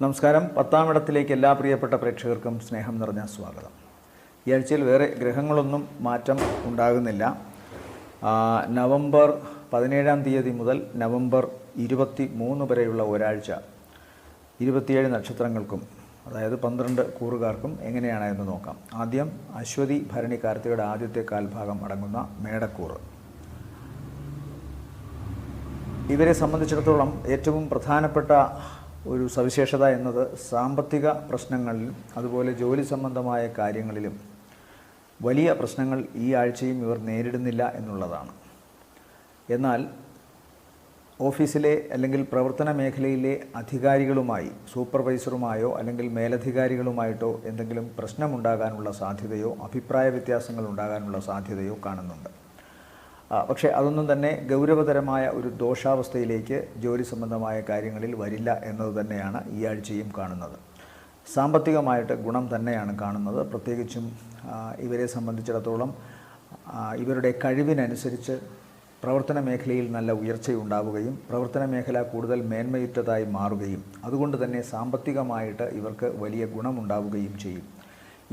നമസ്കാരം. 10-ാം ഇടത്തിലേക്ക് എല്ലാ പ്രിയപ്പെട്ട പ്രേക്ഷകർക്കും സ്നേഹം നിറഞ്ഞ സ്വാഗതം. ഈ ആഴ്ചയിൽ വേറെ ഗ്രഹങ്ങളൊന്നും മാറ്റം ഉണ്ടാകുന്നില്ല. നവംബർ 17-ാം തീയതി മുതൽ നവംബർ 23 വരെയുള്ള ഒരാഴ്ച 27 നക്ഷത്രങ്ങൾക്കും അതായത് 12 കൂറുകാർക്കും എങ്ങനെയാണ് എന്ന് നോക്കാം. ആദ്യം അശ്വതി ഭരണി കാർത്തികയുടെ ആദ്യത്തെ കാൽഭാഗം അടങ്ങുന്ന മേടക്കൂറ്. ഇവരെ സംബന്ധിച്ചിടത്തോളം ഏറ്റവും പ്രധാനപ്പെട്ട ഒരു സവിശേഷത എന്നത് സാമ്പത്തിക പ്രശ്നങ്ങളിലും അതുപോലെ ജോലി സംബന്ധമായ കാര്യങ്ങളിലും വലിയ പ്രശ്നങ്ങൾ ഈ ആഴ്ചയും ഇവർ നേരിടുന്നില്ല എന്നുള്ളതാണ്. എന്നാൽ ഓഫീസിലെ അല്ലെങ്കിൽ പ്രവർത്തന മേഖലയിലെ അധികാരികളുമായി സൂപ്പർവൈസറുമായോ അല്ലെങ്കിൽ മേലധികാരികളുമായിട്ടോ എന്തെങ്കിലും പ്രശ്നമുണ്ടാകാനുള്ള സാധ്യതയോ അഭിപ്രായ വ്യത്യാസങ്ങൾ ഉണ്ടാകാനുള്ള സാധ്യതയോ കാണുന്നുണ്ട്. പക്ഷേ അതൊന്നും തന്നെ ഗൗരവതരമായ ഒരു ദോഷാവസ്ഥയിലേക്ക് ജോലി സംബന്ധമായ കാര്യങ്ങളിൽ വരില്ല എന്നത് തന്നെയാണ് ഈ ആഴ്ചയും കാണുന്നത്. സാമ്പത്തികമായിട്ട് ഗുണം തന്നെയാണ് കാണുന്നത്. പ്രത്യേകിച്ചും ഇവരെ സംബന്ധിച്ചിടത്തോളം ഇവരുടെ കഴിവിനനുസരിച്ച് പ്രവർത്തന മേഖലയിൽ നല്ല ഉയർച്ചയുണ്ടാവുകയും പ്രവർത്തന മേഖല കൂടുതൽ മേന്മയുറ്റതായി മാറുകയും അതുകൊണ്ട് തന്നെ സാമ്പത്തികമായിട്ട് ഇവർക്ക് വലിയ ഗുണമുണ്ടാവുകയും ചെയ്യും.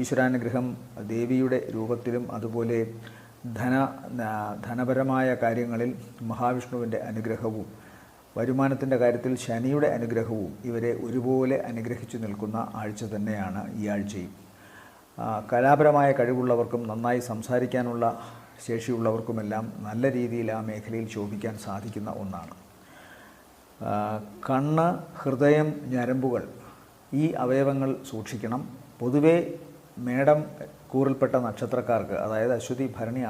ഈശ്വരാനുഗ്രഹം ദേവിയുടെ രൂപത്തിലും അതുപോലെ ധനപരമായ കാര്യങ്ങളിൽ മഹാവിഷ്ണുവിൻ്റെ അനുഗ്രഹവും വരുമാനത്തിൻ്റെ കാര്യത്തിൽ ശനിയുടെ അനുഗ്രഹവും ഇവരെ ഒരുപോലെ അനുഗ്രഹിച്ചു നിൽക്കുന്ന ആഴ്ച തന്നെയാണ് ഈ ആഴ്ചയും. കലാപരമായ കഴിവുള്ളവർക്കും നന്നായി സംസാരിക്കാനുള്ള ശേഷിയുള്ളവർക്കുമെല്ലാം നല്ല രീതിയിൽ ആ മേഖലയിൽ ശോഭിക്കാൻ സാധിക്കുന്ന ഒന്നാണ്. കണ്ണ്, ഹൃദയം, ഞരമ്പുകൾ ഈ അവയവങ്ങൾ സൂക്ഷിക്കണം. പൊതുവേ മേടം കൂറിൽപ്പെട്ട നക്ഷത്രക്കാർക്ക് അതായത് അശ്വതി ഭരണി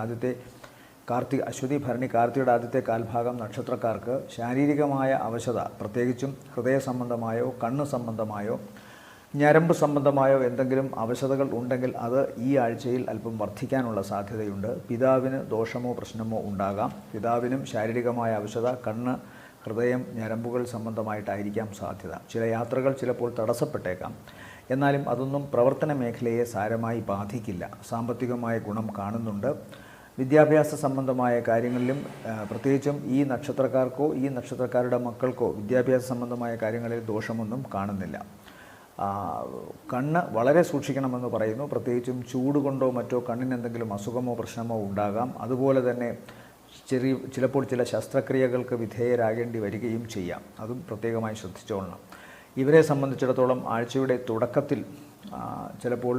കാർത്തികയുടെ ആദ്യത്തെ കാൽഭാഗം നക്ഷത്രക്കാർക്ക് ശാരീരികമായ അവശത, പ്രത്യേകിച്ചും ഹൃദയ സംബന്ധമായോ കണ്ണ് സംബന്ധമായോ ഞരമ്പ് സംബന്ധമായോ എന്തെങ്കിലും അവശതകൾ ഉണ്ടെങ്കിൽ അത് ഈ ആഴ്ചയിൽ അല്പം വർദ്ധിക്കാനുള്ള സാധ്യതയുണ്ട്. പിതാവിന് ദോഷമോ പ്രശ്നമോ ഉണ്ടാകാം. പിതാവിനും ശാരീരികമായ അവശത കണ്ണ്, ഹൃദയം, ഞരമ്പുകൾ സംബന്ധമായിട്ടായിരിക്കാം സാധ്യത. ചില യാത്രകൾ ചിലപ്പോൾ തടസ്സപ്പെട്ടേക്കാം. എന്നാലും അതൊന്നും പ്രവർത്തന മേഖലയെ സാരമായി ബാധിക്കില്ല. സാമ്പത്തികമായ ഗുണം കാണുന്നുണ്ട്. വിദ്യാഭ്യാസ സംബന്ധമായ കാര്യങ്ങളിലും പ്രത്യേകിച്ചും ഈ നക്ഷത്രക്കാർക്കോ ഈ നക്ഷത്രക്കാരുടെ മക്കൾക്കോ വിദ്യാഭ്യാസ സംബന്ധമായ കാര്യങ്ങളിൽ ദോഷമൊന്നും കാണുന്നില്ല. കണ്ണ് വളരെ സൂക്ഷിക്കണമെന്ന് പറയുന്നു. പ്രത്യേകിച്ചും ചൂട് കൊണ്ടോ മറ്റോ കണ്ണിന് എന്തെങ്കിലും അസുഖമോ പ്രശ്നമോ ഉണ്ടാകാം. അതുപോലെ തന്നെ ചിലപ്പോൾ ചില ശസ്ത്രക്രിയകൾക്ക് വിധേയരാകേണ്ടി വരികയും ചെയ്യാം. അതും പ്രത്യേകമായി ശ്രദ്ധിച്ചോളണം. ഇവരെ സംബന്ധിച്ചിടത്തോളം ആഴ്ചയുടെ തുടക്കത്തിൽ ചിലപ്പോൾ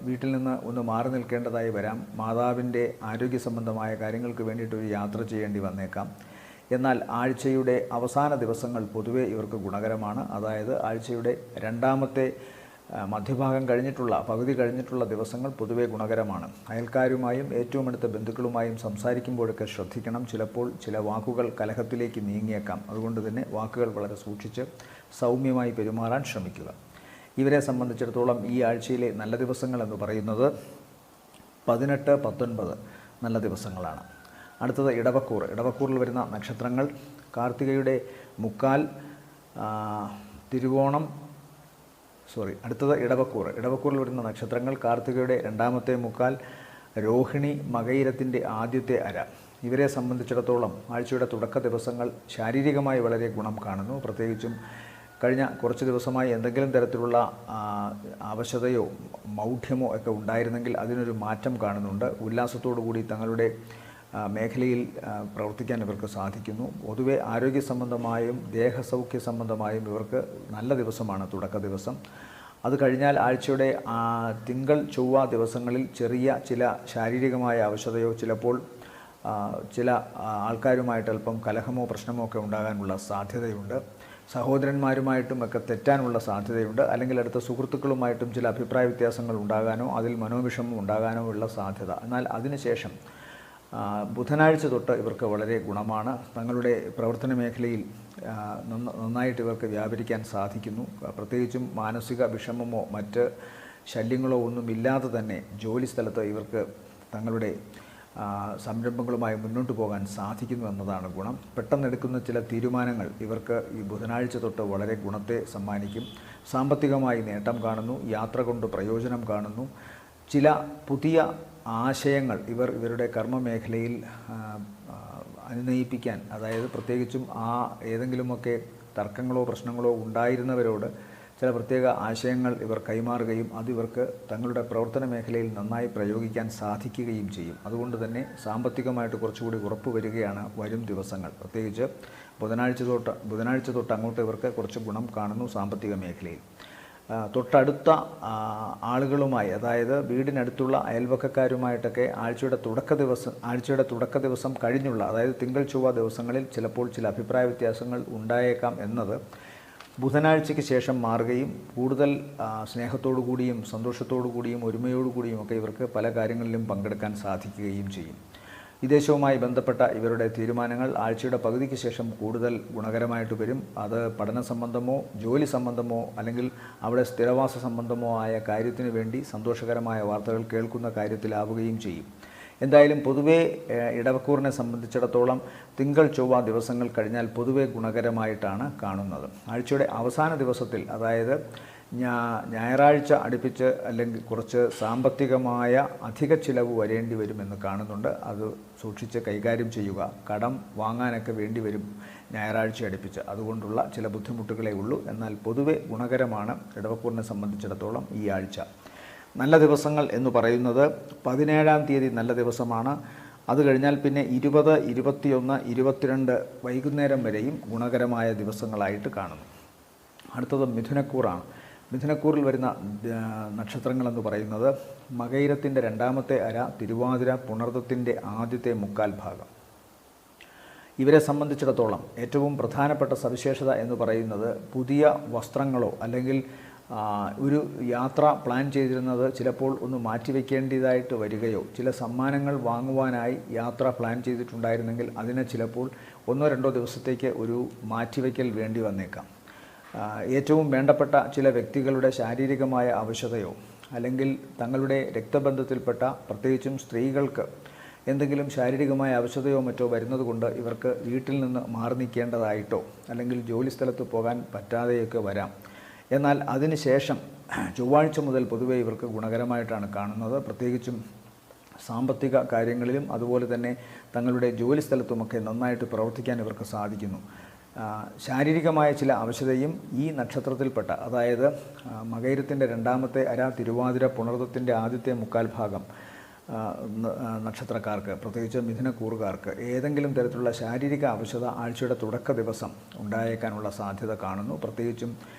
വീട്ടിൽ നിന്ന് ഒന്ന് മാറി നിൽക്കേണ്ടതായി വരാം. മാതാവിൻ്റെ ആരോഗ്യ സംബന്ധമായ കാര്യങ്ങൾക്ക് വേണ്ടിയിട്ടൊരു യാത്ര ചെയ്യേണ്ടി വന്നേക്കാം. എന്നാൽ ആഴ്ചയുടെ അവസാന ദിവസങ്ങൾ പൊതുവെ ഇവർക്ക് ഗുണകരമാണ്. അതായത് ആഴ്ചയുടെ രണ്ടാമത്തെ മധ്യഭാഗം പകുതി കഴിഞ്ഞിട്ടുള്ള ദിവസങ്ങൾ പൊതുവെ ഗുണകരമാണ്. അയൽക്കാരുമായും ഏറ്റവും അടുത്ത ബന്ധുക്കളുമായും സംസാരിക്കുമ്പോഴൊക്കെ ശ്രദ്ധിക്കണം. ചിലപ്പോൾ ചില വാക്കുകൾ കലഹത്തിലേക്ക് നീങ്ങിയേക്കാം. അതുകൊണ്ട് തന്നെ വാക്കുകൾ വളരെ സൂക്ഷിച്ച് സൗമ്യമായി പെരുമാറാൻ ശ്രമിക്കുക. ഇവരെ സംബന്ധിച്ചിടത്തോളം ഈ ആഴ്ചയിലെ നല്ല ദിവസങ്ങൾ എന്ന് പറയുന്നത് 18, 19 നല്ല ദിവസങ്ങളാണ്. അടുത്തത് ഇടവക്കൂറിൽ വരുന്ന നക്ഷത്രങ്ങൾ കാർത്തികയുടെ മുക്കാൽ, അടുത്തത് ഇടവക്കൂറിൽ വരുന്ന നക്ഷത്രങ്ങൾ കാർത്തികയുടെ രണ്ടാമത്തെ മുക്കാൽ, രോഹിണി, മകയിരത്തിൻ്റെ ആദ്യത്തെ അര. ഇവരെ സംബന്ധിച്ചിടത്തോളം ആഴ്ചയുടെ തുടക്ക ദിവസങ്ങൾ ശാരീരികമായി വളരെ ഗുണം കാണുന്നു. പ്രത്യേകിച്ചും കഴിഞ്ഞ കുറച്ച് ദിവസമായി എന്തെങ്കിലും തരത്തിലുള്ള അവശതയോ മൗഢ്യമോ ഒക്കെ ഉണ്ടായിരുന്നെങ്കിൽ അതിനൊരു മാറ്റം കാണുന്നുണ്ട്. ഉല്ലാസത്തോടു കൂടി തങ്ങളുടെ മേഖലയിൽ പ്രവർത്തിക്കാൻ ഇവർക്ക് സാധിക്കുന്നു. പൊതുവെ ആരോഗ്യ സംബന്ധമായും ദേഹസൗഖ്യ സംബന്ധമായും ഇവർക്ക് നല്ല ദിവസമാണ് തുടക്ക ദിവസം. അത് കഴിഞ്ഞാൽ ആഴ്ചയുടെ തിങ്കൾ, ചൊവ്വ ദിവസങ്ങളിൽ ചില ശാരീരികമായ അവശതയോ ചിലപ്പോൾ ചില ആൾക്കാരുമായിട്ട് അല്പം കലഹമോ പ്രശ്നമോ ഒക്കെ ഉണ്ടാകാനുള്ള സാധ്യതയുണ്ട്. സഹോദരന്മാരുമായിട്ടും ഒക്കെ തെറ്റാനുള്ള സാധ്യതയുണ്ട്. അല്ലെങ്കിൽ അടുത്ത സുഹൃത്തുക്കളുമായിട്ടും ചില അഭിപ്രായ വ്യത്യാസങ്ങൾ ഉണ്ടാകാനോ അതിൽ മനോവിഷമം ഉണ്ടാകാനോ ഉള്ള സാധ്യത. എന്നാൽ അതിനുശേഷം ബുധനാഴ്ച തൊട്ട് ഇവർക്ക് വളരെ ഗുണമാണ്. തങ്ങളുടെ പ്രവർത്തന മേഖലയിൽ നന്നായിട്ട് ഇവർക്ക് വ്യാപരിക്കാൻ സാധിക്കുന്നു. പ്രത്യേകിച്ചും മാനസിക വിഷമമോ മറ്റ് ശല്യങ്ങളോ ഒന്നുമില്ലാതെ തന്നെ ജോലി സ്ഥലത്ത് ഇവർക്ക് തങ്ങളുടെ സംരംഭങ്ങളുമായി മുന്നോട്ട് പോകാൻ സാധിക്കുന്നു എന്നതാണ് ഗുണം. പെട്ടെന്നെടുക്കുന്ന ചില തീരുമാനങ്ങൾ ഇവർക്ക് ഈ ബുധനാഴ്ച തൊട്ട് വളരെ ഗുണത്തെ സമ്മാനിക്കും. സാമ്പത്തികമായി നേട്ടം കാണുന്നു. യാത്ര കൊണ്ട് പ്രയോജനം കാണുന്നു. ചില പുതിയ ആശയങ്ങൾ ഇവരുടെ കർമ്മമേഖലയിൽ അനുനയിപ്പിക്കാൻ, അതായത് പ്രത്യേകിച്ചും ഏതെങ്കിലുമൊക്കെ തർക്കങ്ങളോ പ്രശ്നങ്ങളോ ഉണ്ടായിരുന്നവരോട് ചില പ്രത്യേക ആശയങ്ങൾ ഇവർ കൈമാറുകയും അത് ഇവർക്ക് തങ്ങളുടെ പ്രവർത്തന മേഖലയിൽ നന്നായി പ്രയോഗിക്കാൻ സാധിക്കുകയും ചെയ്യും. അതുകൊണ്ട് തന്നെ സാമ്പത്തികമായിട്ട് കുറച്ചുകൂടി ഉറപ്പ് വരികയാണ് വരും ദിവസങ്ങൾ. പ്രത്യേകിച്ച് ബുധനാഴ്ച തൊട്ട് അങ്ങോട്ട് ഇവർക്ക് കുറച്ച് ഗുണം കാണുന്നു സാമ്പത്തിക മേഖലയിൽ. തൊട്ടടുത്ത ആളുകളുമായി, അതായത് വീടിനടുത്തുള്ള അയൽവക്കക്കാരുമായിട്ടൊക്കെ ആഴ്ചയുടെ തുടക്ക ദിവസം കഴിഞ്ഞുള്ള, അതായത് തിങ്കൾ ചൊവ്വ ദിവസങ്ങളിൽ ചിലപ്പോൾ ചില അഭിപ്രായ വ്യത്യാസങ്ങൾ ഉണ്ടായേക്കാം എന്നത് ബുധനാഴ്ചയ്ക്ക് ശേഷം മാറുകയും കൂടുതൽ സ്നേഹത്തോടു കൂടിയും സന്തോഷത്തോടു കൂടിയും ഒരുമയോടു കൂടിയും ഒക്കെ ഇവർക്ക് പല കാര്യങ്ങളിലും പങ്കെടുക്കാൻ സാധിക്കുകയും ചെയ്യും. വിദേശവുമായി ബന്ധപ്പെട്ട ഇവരുടെ തീരുമാനങ്ങൾ ആഴ്ചയുടെ പകുതിക്ക് ശേഷം കൂടുതൽ ഗുണകരമായിട്ട് വരും. അത് പഠന സംബന്ധമോ ജോലി സംബന്ധമോ അല്ലെങ്കിൽ അവിടെ സ്ഥിരവാസ സംബന്ധമോ ആയ കാര്യത്തിന് വേണ്ടി സന്തോഷകരമായ വാർത്തകൾ കേൾക്കുന്ന കാര്യത്തിലാവുകയും ചെയ്യും. എന്തായാലും പൊതുവേ ഇടവക്കൂറിനെ സംബന്ധിച്ചിടത്തോളം തിങ്കൾ ചൊവ്വ ദിവസങ്ങൾ കഴിഞ്ഞാൽ പൊതുവേ ഗുണകരമായിട്ടാണ് കാണുന്നത്. ആഴ്ചയുടെ അവസാന ദിവസത്തിൽ, അതായത് ഞായറാഴ്ച അടുപ്പിച്ച് അല്ലെങ്കിൽ കുറച്ച് സാമ്പത്തികമായ അധിക ചിലവ് വരേണ്ടി വരുമെന്ന് കാണുന്നുണ്ട്. അത് സൂക്ഷിച്ച് കൈകാര്യം ചെയ്യുക. കടം വാങ്ങാനൊക്കെ വേണ്ടി വരും ഞായറാഴ്ച അടുപ്പിച്ച്. അതുകൊണ്ടുള്ള ചില ബുദ്ധിമുട്ടുകളേ ഉള്ളൂ. എന്നാൽ പൊതുവെ ഗുണകരമാണ് ഇടവക്കൂറിനെ സംബന്ധിച്ചിടത്തോളം ഈ ആഴ്ച. നല്ല ദിവസങ്ങൾ എന്ന് പറയുന്നത് 17-ാം തീയതി നല്ല ദിവസമാണ്. അത് കഴിഞ്ഞാൽ പിന്നെ 20, 21, 22 വൈകുന്നേരം വരെയും ഗുണകരമായ ദിവസങ്ങളായിട്ട് കാണുന്നു. അടുത്തത് മിഥുനക്കൂറാണ്. മിഥുനക്കൂറിൽ വരുന്ന നക്ഷത്രങ്ങളെന്ന് പറയുന്നത് മകയിരത്തിൻ്റെ 2ാമത്തെ അര, തിരുവാതിര, പുണർദത്തിൻ്റെ ആദ്യത്തെ മുക്കാൽ ഭാഗം. ഇവരെ സംബന്ധിച്ചിടത്തോളം ഏറ്റവും പ്രധാനപ്പെട്ട സവിശേഷത എന്ന് പറയുന്നത് പുതിയ വസ്ത്രങ്ങളോ അല്ലെങ്കിൽ ഒരു യാത്ര പ്ലാൻ ചെയ്തിരുന്നത് ചിലപ്പോൾ ഒന്ന് മാറ്റിവെക്കേണ്ടതായിട്ട് വരികയോ, ചില സമ്മാനങ്ങൾ വാങ്ങുവാനായി യാത്ര പ്ലാൻ ചെയ്തിട്ടുണ്ടായിരുന്നെങ്കിൽ അതിന് ചിലപ്പോൾ 1-2 ദിവസത്തേക്ക് ഒരു മാറ്റിവെക്കൽ വേണ്ടി വന്നേക്കാം. ഏറ്റവും വേണ്ടപ്പെട്ട ചില വ്യക്തികളുടെ ശാരീരികമായ അവശതയോ അല്ലെങ്കിൽ തങ്ങളുടെ രക്തബന്ധത്തിൽപ്പെട്ട പ്രത്യേകിച്ചും സ്ത്രീകൾക്ക് എന്തെങ്കിലും ശാരീരികമായ അവശതയോ മറ്റോ വരുന്നത് കൊണ്ട് ഇവർക്ക് വീട്ടിൽ നിന്ന് മാറി നിൽക്കേണ്ടതായിട്ടോ അല്ലെങ്കിൽ ജോലി സ്ഥലത്ത് പോകാൻ പറ്റാതെയൊക്കെ വരാം. എന്നാൽ അതിനുശേഷം ചൊവ്വാഴ്ച മുതൽ പൊതുവെ ഇവർക്ക് ഗുണകരമായിട്ടാണ് കാണുന്നത്. പ്രത്യേകിച്ചും സാമ്പത്തിക കാര്യങ്ങളിലും അതുപോലെ തന്നെ തങ്ങളുടെ ജോലി സ്ഥലത്തുമൊക്കെ നന്നായിട്ട് പ്രവർത്തിക്കാൻ ഇവർക്ക് സാധിക്കുന്നു. ശാരീരികമായ ചില അവശതയും ഈ നക്ഷത്രത്തിൽപ്പെട്ട, അതായത് മകയിരത്തിൻ്റെ 2ാമത്തെ അര, തിരുവാതിര, പുണർദത്തിൻ്റെ ആദ്യത്തെ മുക്കാൽ ഭാഗം നക്ഷത്രക്കാർക്ക്, പ്രത്യേകിച്ച് മിഥുനക്കൂറുകാർക്ക് ഏതെങ്കിലും തരത്തിലുള്ള ശാരീരിക അവശത ആഴ്ചയുടെ തുടക്ക ദിവസം ഉണ്ടായേക്കാനുള്ള സാധ്യത കാണുന്നു. പ്രത്യേകിച്ചും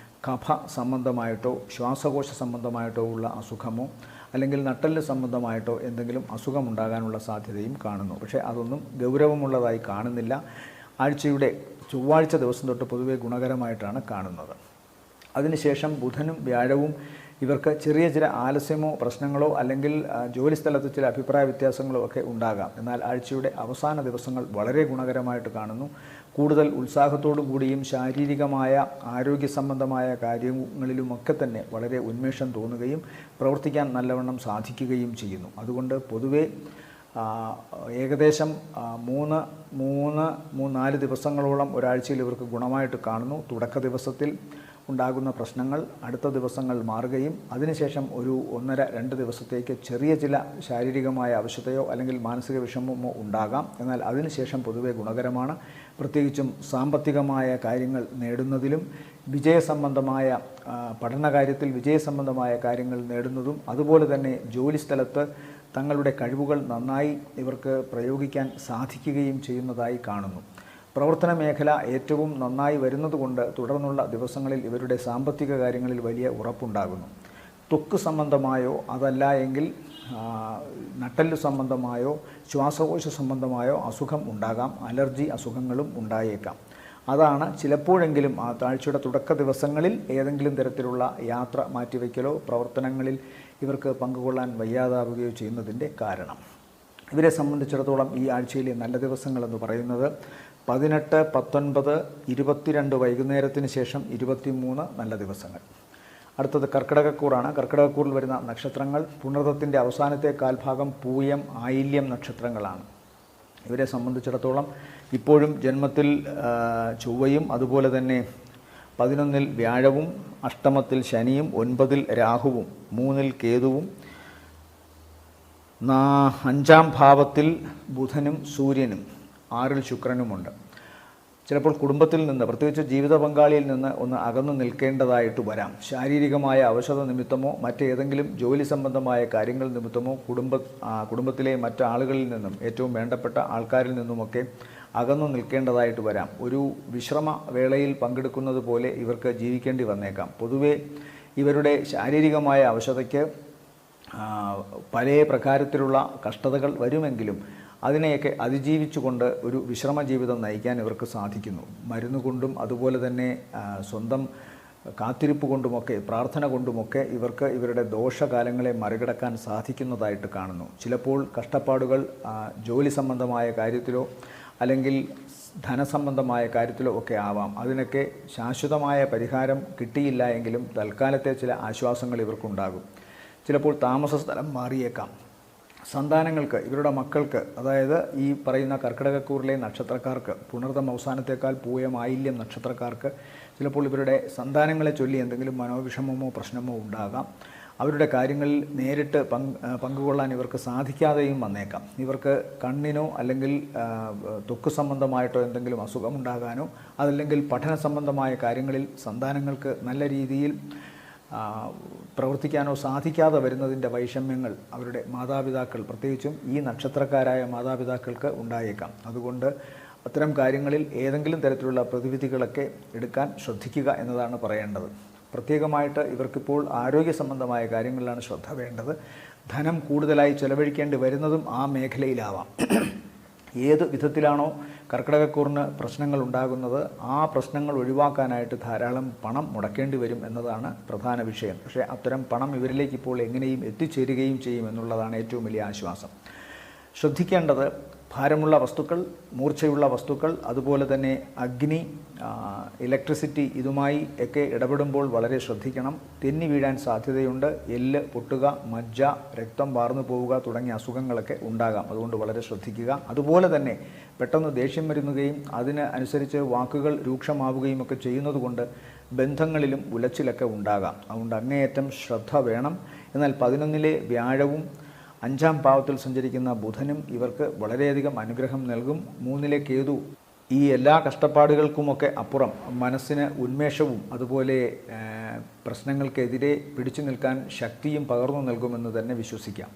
കഫ സംബന്ധമായിട്ടോ ശ്വാസകോശ സംബന്ധമായിട്ടോ ഉള്ള അസുഖമോ അല്ലെങ്കിൽ നട്ടെല്ല് സംബന്ധമായിട്ടോ എന്തെങ്കിലും അസുഖമുണ്ടാകാനുള്ള സാധ്യതയും കാണുന്നു. പക്ഷേ അതൊന്നും ഗൗരവമുള്ളതായി കാണുന്നില്ല. ആഴ്ചയുടെ ചൊവ്വാഴ്ച ദിവസം തൊട്ട് പൊതുവെ ഗുണകരമായിട്ടാണ് കാണുന്നത്. അതിനുശേഷം ബുധനും വ്യാഴവും ഇവർക്ക് ചെറിയ ചില ആലസ്യമോ പ്രശ്നങ്ങളോ അല്ലെങ്കിൽ ജോലി സ്ഥലത്ത് ചില അഭിപ്രായ വ്യത്യാസങ്ങളോ ഒക്കെ ഉണ്ടാകാം. എന്നാൽ ആഴ്ചയുടെ അവസാന ദിവസങ്ങൾ വളരെ ഗുണകരമായിട്ട് കാണുന്നു. കൂടുതൽ ഉത്സാഹത്തോടു കൂടിയും ശാരീരികമായ ആരോഗ്യ സംബന്ധമായ കാര്യങ്ങളിലുമൊക്കെ തന്നെ വളരെ ഉന്മേഷം തോന്നുകയും പ്രവർത്തിക്കാൻ നല്ലവണ്ണം സാധിക്കുകയും ചെയ്യുന്നു. അതുകൊണ്ട് പൊതുവെ ഏകദേശം 3-4 ദിവസങ്ങളോളം ഒരാഴ്ചയിൽ ഇവർക്ക് ഗുണമായിട്ട് കാണുന്നു. തുടക്ക ദിവസത്തിൽ ഉണ്ടാകുന്ന പ്രശ്നങ്ങൾ അടുത്ത ദിവസങ്ങൾ മാറുകയും അതിനുശേഷം ഒരു 1.5-2 ദിവസത്തേക്ക് ചെറിയ ചില ശാരീരികമായ അവശതയോ അല്ലെങ്കിൽ മാനസിക വിഷമമോ ഉണ്ടാകാം. എന്നാൽ അതിനുശേഷം പൊതുവെ ഗുണകരമാണ്. പ്രത്യേകിച്ചും സാമ്പത്തികമായ കാര്യങ്ങൾ നേടുന്നതിലും വിജയസംബന്ധമായ പഠനകാര്യത്തിൽ വിജയസംബന്ധമായ കാര്യങ്ങൾ നേടുന്നതും അതുപോലെ തന്നെ ജോലി സ്ഥലത്ത് തങ്ങളുടെ കഴിവുകൾ നന്നായി ഇവർക്ക് പ്രയോഗിക്കാൻ സാധിക്കുകയും ചെയ്യുന്നതായി കാണുന്നു. പ്രവർത്തന മേഖല ഏറ്റവും നന്നായി വരുന്നതുകൊണ്ട് തുടർന്നുള്ള ദിവസങ്ങളിൽ ഇവരുടെ സാമ്പത്തിക കാര്യങ്ങളിൽ വലിയ ഉറപ്പുണ്ടാകുന്നു. ത്വക്ക് സംബന്ധമായോ അതല്ല എങ്കിൽ നട്ടെല്ല് സംബന്ധമായോ ശ്വാസകോശ സംബന്ധമായോ അസുഖം ഉണ്ടാകാം. അലർജി അസുഖങ്ങളും ഉണ്ടായേക്കാം. അതാണ് ചിലപ്പോഴെങ്കിലും ആ ആഴ്ചയുടെ തുടക്ക ദിവസങ്ങളിൽ ഏതെങ്കിലും തരത്തിലുള്ള യാത്ര മാറ്റിവെക്കലോ പ്രവർത്തനങ്ങളിൽ ഇവർക്ക് പങ്കുകൊള്ളാൻ വയ്യാതാവുകയോ ചെയ്യുന്നതിൻ്റെ കാരണം. ഇവരെ സംബന്ധിച്ചിടത്തോളം ഈ ആഴ്ചയിലെ നല്ല ദിവസങ്ങളെന്ന് പറയുന്നത് 18, 19, 22 വൈകുന്നേരത്തിന് ശേഷം 23 നല്ല ദിവസങ്ങൾ. അടുത്തത് കർക്കിടകക്കൂറാണ്. കർക്കിടകക്കൂറിൽ വരുന്ന നക്ഷത്രങ്ങൾ പുണർദത്തിൻ്റെ അവസാനത്തെ കാൽഭാഗം, പൂയം, ആയില്യം നക്ഷത്രങ്ങളാണ്. ഇവരെ സംബന്ധിച്ചിടത്തോളം ഇപ്പോഴും ജന്മത്തിൽ ചൊവ്വയും അതുപോലെ തന്നെ 11-ൽ വ്യാഴവും, അഷ്ടമത്തിൽ ശനിയും, 9-ൽ രാഹുവും, 3-ൽ കേതുവും, 5-ാം ഭാവത്തിൽ ബുധനും സൂര്യനും, 6-ൽ ശുക്രനുമുണ്ട്. ചിലപ്പോൾ കുടുംബത്തിൽ നിന്ന്, പ്രത്യേകിച്ച് ജീവിത പങ്കാളിയിൽ നിന്ന് ഒന്ന് അകന്നു നിൽക്കേണ്ടതായിട്ട് വരാം. ശാരീരികമായ അവശത നിമിത്തമോ മറ്റേതെങ്കിലും ജോലി സംബന്ധമായ കാര്യങ്ങൾ നിമിത്തമോ കുടുംബത്തിലെ മറ്റാളുകളിൽ നിന്നും, ഏറ്റവും വേണ്ടപ്പെട്ട ആൾക്കാരിൽ നിന്നുമൊക്കെ അകന്നു നിൽക്കേണ്ടതായിട്ട് വരാം. ഒരു വിശ്രമ വേളയിൽ പങ്കെടുക്കുന്നത് പോലെ ഇവർക്ക് ജീവിക്കേണ്ടി വന്നേക്കാം. പൊതുവെ ഇവരുടെ ശാരീരികമായ അവശതയ്ക്ക് പല പ്രകാരത്തിലുള്ള കഷ്ടതകൾ വരുമെങ്കിലും അതിനെയൊക്കെ അതിജീവിച്ചുകൊണ്ട് ഒരു വിശ്രമ ജീവിതം നയിക്കാൻ ഇവർക്ക് സാധിക്കുന്നു. മരുന്നുകൊണ്ടും അതുപോലെ തന്നെ സ്വന്തം കാത്തിരിപ്പ് കൊണ്ടുമൊക്കെ, പ്രാർത്ഥന കൊണ്ടുമൊക്കെ ഇവർക്ക് ഇവരുടെ ദോഷകാലങ്ങളെ മറികടക്കാൻ സാധിക്കുന്നതായിട്ട് കാണുന്നു. ചിലപ്പോൾ കഷ്ടപ്പാടുകൾ ജോലി സംബന്ധമായ കാര്യത്തിലോ അല്ലെങ്കിൽ ധനസംബന്ധമായ കാര്യത്തിലോ ഒക്കെ ആവാം. അതിനൊക്കെ ശാശ്വതമായ പരിഹാരം കിട്ടിയില്ല എങ്കിലും തൽക്കാലത്തെ ചില ആശ്വാസങ്ങൾ ഇവർക്കുണ്ടാകും. ചിലപ്പോൾ താമസ സ്ഥലം മാറിയേക്കാം. സന്താനങ്ങൾക്ക്, ഇവരുടെ മക്കൾക്ക്, അതായത് ഈ പറയുന്ന കർക്കിടകക്കൂറിലെ നക്ഷത്രക്കാർക്ക്, പുണർതം അവസാനത്തേക്കാൾ പൂയം ആയില്യം നക്ഷത്രക്കാർക്ക് ചിലപ്പോൾ ഇവരുടെ സന്താനങ്ങളെ ചൊല്ലി എന്തെങ്കിലും മനോവിഷമമോ പ്രശ്നമോ ഉണ്ടാകാം. അവരുടെ കാര്യങ്ങളിൽ നേരിട്ട് പങ്കുകൊള്ളാൻ ഇവർക്ക് സാധിക്കാതെയും വന്നേക്കാം. ഇവർക്ക് കണ്ണിനോ അല്ലെങ്കിൽ ത്വക്ക് സംബന്ധമായിട്ടോ എന്തെങ്കിലും അസുഖമുണ്ടാകാനോ അതല്ലെങ്കിൽ പഠന സംബന്ധമായ കാര്യങ്ങളിൽ സന്താനങ്ങൾക്ക് നല്ല രീതിയിൽ പ്രവർത്തിക്കാനോ സാധിക്കാതെ വരുന്നതിൻ്റെ വൈഷമ്യങ്ങൾ അവരുടെ മാതാപിതാക്കൾ, പ്രത്യേകിച്ചും ഈ നക്ഷത്രക്കാരായ മാതാപിതാക്കൾക്ക് ഉണ്ടായേക്കാം. അതുകൊണ്ട് അത്തരം കാര്യങ്ങളിൽ ഏതെങ്കിലും തരത്തിലുള്ള പ്രതിവിധികളൊക്കെ എടുക്കാൻ ശ്രദ്ധിക്കുക എന്നതാണ് പറയേണ്ടത്. പ്രത്യേകമായിട്ട് ഇവർക്കിപ്പോൾ ആരോഗ്യ സംബന്ധമായ കാര്യങ്ങളിലാണ് ശ്രദ്ധ വേണ്ടത്. ധനം കൂടുതലായി ചെലവഴിക്കേണ്ടി വരുന്നതും ആ മേഖലയിലാവാം. ഏത് വിധത്തിലാണോ കർക്കിടകക്കൂറിന് പ്രശ്നങ്ങൾ ഉണ്ടാകുന്നത്, ആ പ്രശ്നങ്ങൾ ഒഴിവാക്കാനായിട്ട് ധാരാളം പണം മുടക്കേണ്ടി വരും എന്നതാണ് പ്രധാന വിഷയം. പക്ഷേ അത്തരം പണം ഇവരിലേക്ക് ഇപ്പോൾ എങ്ങനെയും എത്തിച്ചേരുകയും ചെയ്യും എന്നുള്ളതാണ് ഏറ്റവും വലിയ ആശ്വാസം. ശ്രദ്ധിക്കേണ്ടത് ഭാരമുള്ള വസ്തുക്കൾ, മൂർച്ചയുള്ള വസ്തുക്കൾ, അതുപോലെ തന്നെ അഗ്നി, ഇലക്ട്രിസിറ്റി, ഇതുമായി ഒക്കെ ഇടപെടുമ്പോൾ വളരെ ശ്രദ്ധിക്കണം. തെന്നി വീഴാൻ സാധ്യതയുണ്ട്. എല്ല് പൊട്ടുക, മജ്ജ, രക്തം വാർന്നു പോവുക തുടങ്ങിയ അസുഖങ്ങളൊക്കെ ഉണ്ടാകാം. അതുകൊണ്ട് വളരെ ശ്രദ്ധിക്കുക. അതുപോലെ തന്നെ പെട്ടെന്ന് ദേഷ്യം വരുന്നതുകയും അതിന് അനുസരിച്ച് വാക്കുകൾ രൂക്ഷമാവുകയും ഒക്കെ ചെയ്യുന്നതുകൊണ്ട് ബന്ധങ്ങളിലും ഉലച്ചിലൊക്കെ ഉണ്ടാകാം. അതുകൊണ്ട് അങ്ങേയറ്റം ശ്രദ്ധ വേണം. എന്നാൽ 11-ലെ വ്യാഴവും 5-ാം ഭാവത്തിൽ സഞ്ചരിക്കുന്ന ബുധനും ഇവർക്ക് വളരെയധികം അനുഗ്രഹം നൽകും. 3-ലെ കേതു ഈ എല്ലാ കഷ്ടപ്പാടുകൾക്കുമൊക്കെ അപ്പുറം മനസ്സിന് ഉന്മേഷവും അതുപോലെ പ്രശ്നങ്ങൾക്കെതിരെ പിടിച്ചു നിൽക്കാൻ ശക്തിയും പകർന്നു നൽകുമെന്ന് തന്നെ വിശ്വസിക്കാം.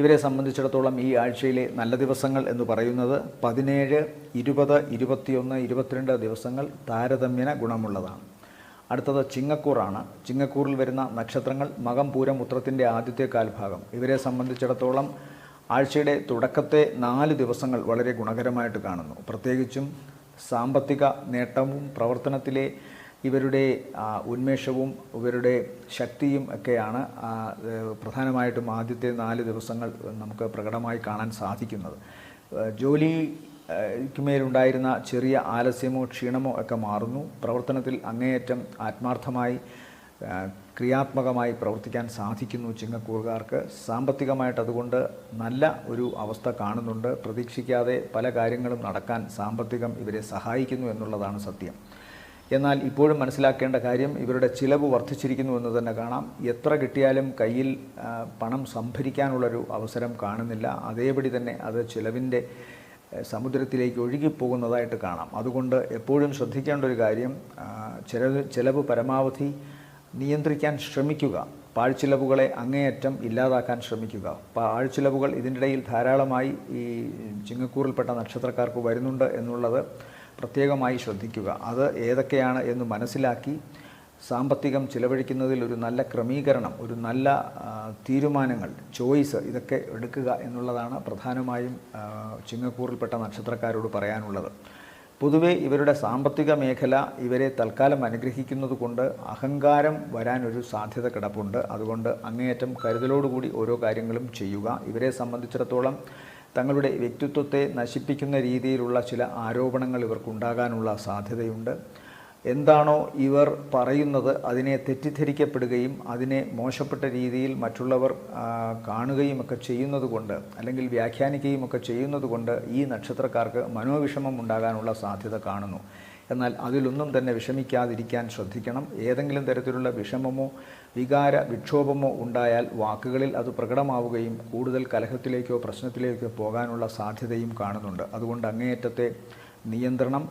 ഇവരെ സംബന്ധിച്ചിടത്തോളം ഈ ആഴ്ചയിലെ നല്ല ദിവസങ്ങൾ എന്ന് പറയുന്നത് 17, 20, 21, 22 ദിവസങ്ങൾ താരതമ്യേന ഗുണമുള്ളതാണ്. അടുത്തത് ചിങ്ങക്കൂറാണ്. ചിങ്ങക്കൂറിൽ വരുന്ന നക്ഷത്രങ്ങൾ മകം, പൂരം, ഉത്രത്തിൻ്റെ ആദ്യത്തെ കാൽഭാഗം. ഇവരെ സംബന്ധിച്ചിടത്തോളം ആഴ്ചയുടെ തുടക്കത്തെ 4 ദിവസങ്ങൾ വളരെ ഗുണകരമായിട്ട് കാണുന്നു. പ്രത്യേകിച്ചും സാമ്പത്തിക നേട്ടവും പ്രവർത്തനത്തിലെ ഇവരുടെ ഉന്മേഷവും ഇവരുടെ ശക്തിയും ഒക്കെയാണ് പ്രധാനമായിട്ടും ആദ്യത്തെ 4 ദിവസങ്ങൾ നമുക്ക് പ്രകടമായി കാണാൻ സാധിക്കുന്നത്. ജോലിക്കുമേലുണ്ടായിരുന്ന ചെറിയ ആലസ്യമോ ക്ഷീണമോ ഒക്കെ മാറുന്നു. പ്രവർത്തനത്തിൽ അങ്ങേയറ്റം ആത്മാർത്ഥമായി ക്രിയാത്മകമായി പ്രവർത്തിക്കാൻ സാധിക്കുന്നു ചിങ്ങക്കൂറുകാർക്ക്. സാമ്പത്തികമായിട്ട് അതുകൊണ്ട് നല്ല ഒരു അവസ്ഥ കാണുന്നുണ്ട്. പ്രതീക്ഷിക്കാതെ പല കാര്യങ്ങളും നടക്കാൻ സാമ്പത്തികം ഇവരെ സഹായിക്കുന്നു എന്നുള്ളതാണ് സത്യം. എന്നാൽ ഇപ്പോഴും മനസ്സിലാക്കേണ്ട കാര്യം ഇവരുടെ ചിലവ് വർദ്ധിച്ചിരിക്കുന്നു എന്ന് തന്നെ കാണാം. എത്ര കിട്ടിയാലും കയ്യിൽ പണം സംഭരിക്കാനുള്ളൊരു അവസരം കാണുന്നില്ല. അതേപടി തന്നെ അത് ചിലവിൻ്റെ സമുദ്രത്തിലേക്ക് ഒഴുകിപ്പോകുന്നതായിട്ട് കാണാം. അതുകൊണ്ട് എപ്പോഴും ശ്രദ്ധിക്കേണ്ട ഒരു കാര്യം, ചിലവ് പരമാവധി നിയന്ത്രിക്കാൻ ശ്രമിക്കുക. പാഴ്ചിലവുകളെ അങ്ങേയറ്റം ഇല്ലാതാക്കാൻ ശ്രമിക്കുക. പാഴ്ചിലവുകൾ ഇതിനിടയിൽ ധാരാളമായി ഈ ചിങ്ങക്കൂറിൽപ്പെട്ട നക്ഷത്രക്കാർക്ക് വരുന്നുണ്ട് എന്നുള്ളത് പ്രത്യേകമായി ശ്രദ്ധിക്കുക. അത് ഏതൊക്കെയാണ് എന്ന് മനസ്സിലാക്കി സാമ്പത്തികം ചിലവഴിക്കുന്നതിൽ ഒരു നല്ല ക്രമീകരണം, ഒരു നല്ല തീരുമാനങ്ങൾ, ചോയ്സ് ഇതൊക്കെ എടുക്കുക എന്നുള്ളതാണ് പ്രധാനമായും ചിങ്ങക്കൂറിൽപ്പെട്ട നക്ഷത്രക്കാരോട് പറയാനുള്ളത്. പൊതുവെ ഇവരുടെ സാമ്പത്തിക മേഖല ഇവരെ തൽക്കാലം അനുഗ്രഹിക്കുന്നത് കൊണ്ട് അഹങ്കാരം വരാനൊരു സാധ്യത കിടപ്പുണ്ട്. അതുകൊണ്ട് അങ്ങേയറ്റം കരുതലോടുകൂടി ഓരോ കാര്യങ്ങളും ചെയ്യുക. ഇവരെ സംബന്ധിച്ചിടത്തോളം തങ്ങളുടെ വ്യക്തിത്വത്തെ നശിപ്പിക്കുന്ന രീതിയിലുള്ള ചില ആരോപണങ്ങൾ ഇവർക്കുണ്ടാകാനുള്ള സാധ്യതയുണ്ട്. എന്താണോ ഇവർ പറയുന്നത് അതിനെ തെറ്റിദ്ധരിക്കപ്പെടുകയും അതിനെ മോശപ്പെട്ട രീതിയിൽ മറ്റുള്ളവർ കാണുകയും ഒക്കെ ചെയ്യുന്നത് കൊണ്ട്, അല്ലെങ്കിൽ വ്യാഖ്യാനിക്കുകയും ഒക്കെ ചെയ്യുന്നത് കൊണ്ട് ഈ നക്ഷത്രക്കാർക്ക് മനോവിഷമം ഉണ്ടാകാനുള്ള സാധ്യത കാണുന്നു. എന്നാൽ അതിലൊന്നും തന്നെ വിഷമിക്കാതിരിക്കാൻ ശ്രദ്ധിക്കണം. ഏതെങ്കിലും തരത്തിലുള്ള വിഷമമോ വികാര വിക്ഷോഭമോ ഉണ്ടായാൽ വാക്കുകളിൽ അത് പ്രകടമാവുകയും കൂടുതൽ കലഹത്തിലേക്കോ പ്രശ്നത്തിലേക്കോ പോകാനുള്ള സാധ്യതയും കാണുന്നുണ്ട്. അതുകൊണ്ട് അങ്ങേയറ്റത്തെ നിയന്ത്രണം,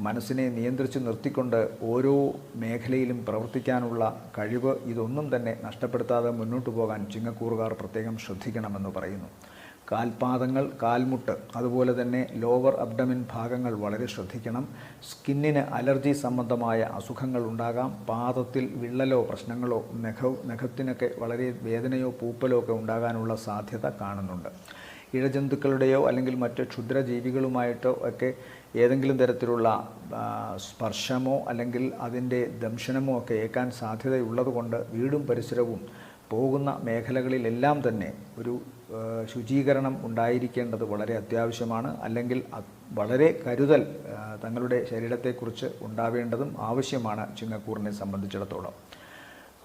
മനസ്സിനെ നിയന്ത്രിച്ച് നിർത്തിക്കൊണ്ട് ഓരോ മേഖലയിലും പ്രവർത്തിക്കാനുള്ള കഴിവ് ഇതൊന്നും തന്നെ നഷ്ടപ്പെടുത്താതെ മുന്നോട്ട് പോകാൻ ചിങ്ങക്കൂറുകാർ പ്രത്യേകം ശ്രദ്ധിക്കണമെന്ന് പറയുന്നു. കാൽപാദങ്ങൾ, കാൽമുട്ട്, അതുപോലെ തന്നെ ലോവർ അബ്ഡമിൻ ഭാഗങ്ങൾ വളരെ ശ്രദ്ധിക്കണം. സ്കിന്നിന് അലർജി സംബന്ധമായ അസുഖങ്ങൾ ഉണ്ടാകാം. പാദത്തിൽ വിള്ളലോ പ്രശ്നങ്ങളോ നഖത്തിനൊക്കെ വളരെ വേദനയോ പൂപ്പലോ ഒക്കെ ഉണ്ടാകാനുള്ള സാധ്യത കാണുന്നുണ്ട്. ഇഴജന്തുക്കളുടെയോ അല്ലെങ്കിൽ മറ്റ് ക്ഷുദ്രജീവികളുമായിട്ടോ ഒക്കെ ഏതെങ്കിലും തരത്തിലുള്ള സ്പർശമോ അല്ലെങ്കിൽ അതിൻ്റെ ദംശനമോ ഒക്കെ ഏൽക്കാൻ സാധ്യതയുള്ളതുകൊണ്ട് വീടും പരിസരവും പോകുന്ന മേഖലകളിലെല്ലാം തന്നെ ഒരു ശുചീകരണം ഉണ്ടായിരിക്കേണ്ടത് വളരെ അത്യാവശ്യമാണ്. അല്ലെങ്കിൽ വളരെ കരുതൽ തങ്ങളുടെ ശരീരത്തെക്കുറിച്ച് ഉണ്ടാവേണ്ടതും ആവശ്യമാണ് ചിങ്ങക്കൂറിനെ സംബന്ധിച്ചിടത്തോളം.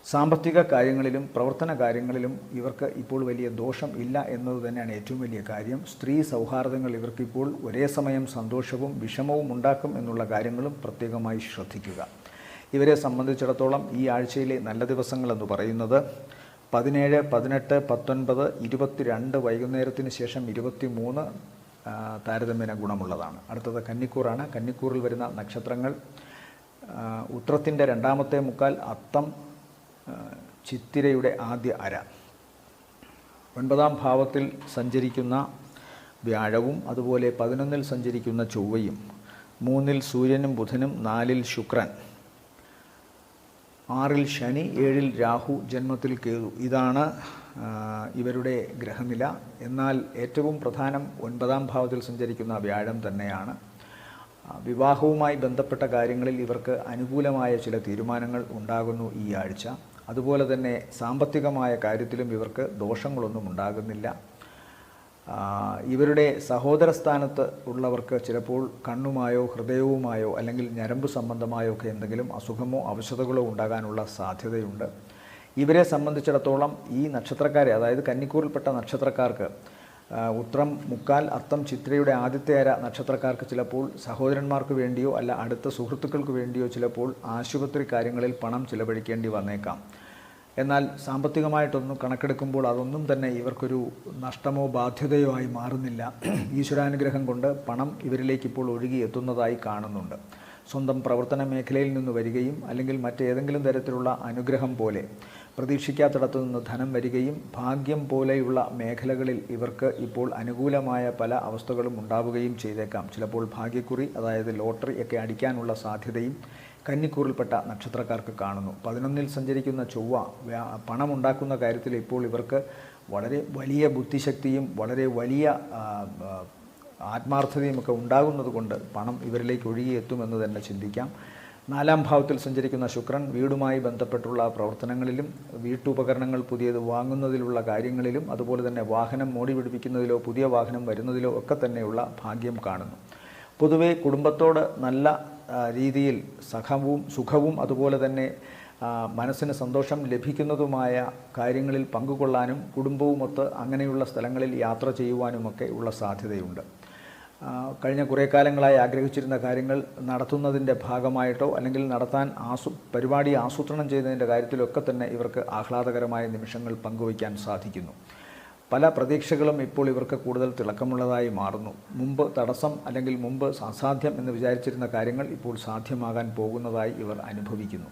സാമ്പത്തിക കാര്യങ്ങളിലും പ്രവർത്തന കാര്യങ്ങളിലും ഇവർക്ക് ഇപ്പോൾ വലിയ ദോഷം ഇല്ല എന്നത് തന്നെയാണ് ഏറ്റവും വലിയ കാര്യം. സ്ത്രീ സൗഹാർദ്ദങ്ങൾ ഇവർക്കിപ്പോൾ ഒരേ സമയം സന്തോഷവും വിഷമവും ഉണ്ടാക്കും എന്നുള്ള കാര്യങ്ങളും പ്രത്യേകമായി ശ്രദ്ധിക്കുക. ഇവരെ സംബന്ധിച്ചിടത്തോളം ഈ ആഴ്ചയിലെ നല്ല ദിവസങ്ങളെന്ന് പറയുന്നത് 17, 18, 19, 22 വൈകുന്നേരത്തിന് ശേഷം 23 താരതമ്യേന ഗുണമുള്ളതാണ്. അടുത്തത് കന്നിക്കൂറാണ്. കന്നിക്കൂറിൽ വരുന്ന നക്ഷത്രങ്ങൾ ഉത്രത്തിൻ്റെ രണ്ടാമത്തെ മുക്കാൽ, അത്തം, ചിത്തിരയുടെ ആദ്യ അര. 9ാം ഭാവത്തിൽ സഞ്ചരിക്കുന്ന വ്യാഴവും അതുപോലെ 11ൽ സഞ്ചരിക്കുന്ന ചൊവ്വയും, 3ൽ സൂര്യനും ബുധനും, 4ൽ ശുക്രൻ, 6ൽ ശനി, 7ൽ രാഹു, ജന്മത്തിൽ കേതു. ഇതാണ് ഇവരുടെ ഗ്രഹനില. എന്നാൽ ഏറ്റവും പ്രധാനം 9ാം ഭാവത്തിൽ സഞ്ചരിക്കുന്ന വ്യാഴം തന്നെയാണ്. വിവാഹവുമായി ബന്ധപ്പെട്ട കാര്യങ്ങളിൽ ഇവർക്ക് അനുകൂലമായ ചില തീരുമാനങ്ങൾ ഉണ്ടാകുന്നു ഈ ആഴ്ച. അതുപോലെ തന്നെ സാമ്പത്തികമായ കാര്യത്തിലും ഇവർക്ക് ദോഷങ്ങളൊന്നും ഉണ്ടാകുന്നില്ല. ഇവരുടെ സഹോദര സ്ഥാനത്ത് ഉള്ളവർക്ക് ചിലപ്പോൾ കണ്ണുമായോ ഹൃദയവുമായോ അല്ലെങ്കിൽ ഞരമ്പ് സംബന്ധമായോ ഒക്കെ എന്തെങ്കിലും അസുഖമോ അവശതകളോ ഉണ്ടാകാനുള്ള സാധ്യതയുണ്ട്. ഇവരെ സംബന്ധിച്ചിടത്തോളം ഈ നക്ഷത്രക്കാരെ, അതായത് കന്നിക്കൂറിൽപ്പെട്ട നക്ഷത്രക്കാർക്ക്, ഉത്രം, മുക്കാൽ, അത്തം, ചിത്രയുടെ ആദ്യത്തെ അര നക്ഷത്രക്കാർക്ക് ചിലപ്പോൾ സഹോദരന്മാർക്ക് വേണ്ടിയോ അല്ല അടുത്ത സുഹൃത്തുക്കൾക്ക് വേണ്ടിയോ ചിലപ്പോൾ ആശുപത്രി കാര്യങ്ങളിൽ പണം ചിലവഴിക്കേണ്ടി വന്നേക്കാം. എന്നാൽ സാമ്പത്തികമായിട്ടൊന്നും കണക്കെടുക്കുമ്പോൾ അതൊന്നും തന്നെ ഇവർക്കൊരു നഷ്ടമോ ബാധ്യതയോ ആയി മാറുന്നില്ല. ഈശ്വരാനുഗ്രഹം കൊണ്ട് പണം ഇവരിലേക്ക് ഇപ്പോൾ ഒഴുകി എത്തുന്നതായി കാണുന്നുണ്ട്. സ്വന്തം പ്രവർത്തന മേഖലയിൽ നിന്ന് വരികയും അല്ലെങ്കിൽ മറ്റേതെങ്കിലും തരത്തിലുള്ള അനുഗ്രഹം പോലെ പ്രതീക്ഷിക്കാത്തിടത്തു നിന്ന് ധനം വരികയും ഭാഗ്യം പോലെയുള്ള മേഖലകളിൽ ഇവർക്ക് ഇപ്പോൾ അനുകൂലമായ പല അവസ്ഥകളും ഉണ്ടാവുകയും ചെയ്തേക്കാം. ചിലപ്പോൾ ഭാഗ്യക്കുറി, അതായത് ലോട്ടറി ഒക്കെ അടിക്കാനുള്ള സാധ്യതയും കന്നിക്കൂറിൽപ്പെട്ട നക്ഷത്രക്കാർക്ക് കാണുന്നു. 11ൽ സഞ്ചരിക്കുന്ന ചൊവ്വ പണമുണ്ടാക്കുന്ന കാര്യത്തിൽ ഇപ്പോൾ ഇവർക്ക് വളരെ വലിയ ബുദ്ധിശക്തിയും വളരെ വലിയ ആത്മാർത്ഥതയുമൊക്കെ ഉണ്ടാകുന്നത് കൊണ്ട് പണം ഇവരിലേക്ക് ഒഴുകിയെത്തുമെന്ന് തന്നെ ചിന്തിക്കാം. 4ാം ഭാവത്തിൽ സഞ്ചരിക്കുന്ന ശുക്രൻ വീടുമായി ബന്ധപ്പെട്ടുള്ള പ്രവർത്തനങ്ങളിലും വീട്ടുപകരണങ്ങൾ പുതിയത് വാങ്ങുന്നതിലുള്ള കാര്യങ്ങളിലും അതുപോലെ തന്നെ വാഹനം മോടി പിടിപ്പിക്കുന്നതിലോ പുതിയ വാഹനം വരുന്നതിലോ ഒക്കെ തന്നെയുള്ള ഭാഗ്യം കാണുന്നു. പൊതുവെ കുടുംബത്തോട് നല്ല രീതിയിൽ സുഖവും അതുപോലെ തന്നെ മനസ്സിന് സന്തോഷം ലഭിക്കുന്നതുമായ കാര്യങ്ങളിൽ പങ്കുകൊള്ളാനും കുടുംബവുമൊത്ത് അങ്ങനെയുള്ള സ്ഥലങ്ങളിൽ യാത്ര ചെയ്യുവാനുമൊക്കെ ഉള്ള സാധ്യതയുണ്ട്. കഴിഞ്ഞ കുറേ കാലങ്ങളായി ആഗ്രഹിച്ചിരുന്ന കാര്യങ്ങൾ നടത്തുന്നതിൻ്റെ ഭാഗമായിട്ടോ അല്ലെങ്കിൽ നടത്താൻ പരിപാടി ആസൂത്രണം ചെയ്യുന്നതിൻ്റെ കാര്യത്തിലൊക്കെ തന്നെ ഇവർക്ക് ആഹ്ലാദകരമായ നിമിഷങ്ങൾ പങ്കുവയ്ക്കാൻ സാധിക്കുന്നു. പല പ്രതീക്ഷകളും ഇപ്പോൾ ഇവർക്ക് കൂടുതൽ തിളക്കമുള്ളതായി മാറുന്നു. മുമ്പ് തടസ്സം അല്ലെങ്കിൽ മുമ്പ് അസാധ്യം എന്ന് വിചാരിച്ചിരുന്ന കാര്യങ്ങൾ ഇപ്പോൾ സാധ്യമാകാൻ പോകുന്നതായി ഇവർ അനുഭവിക്കുന്നു.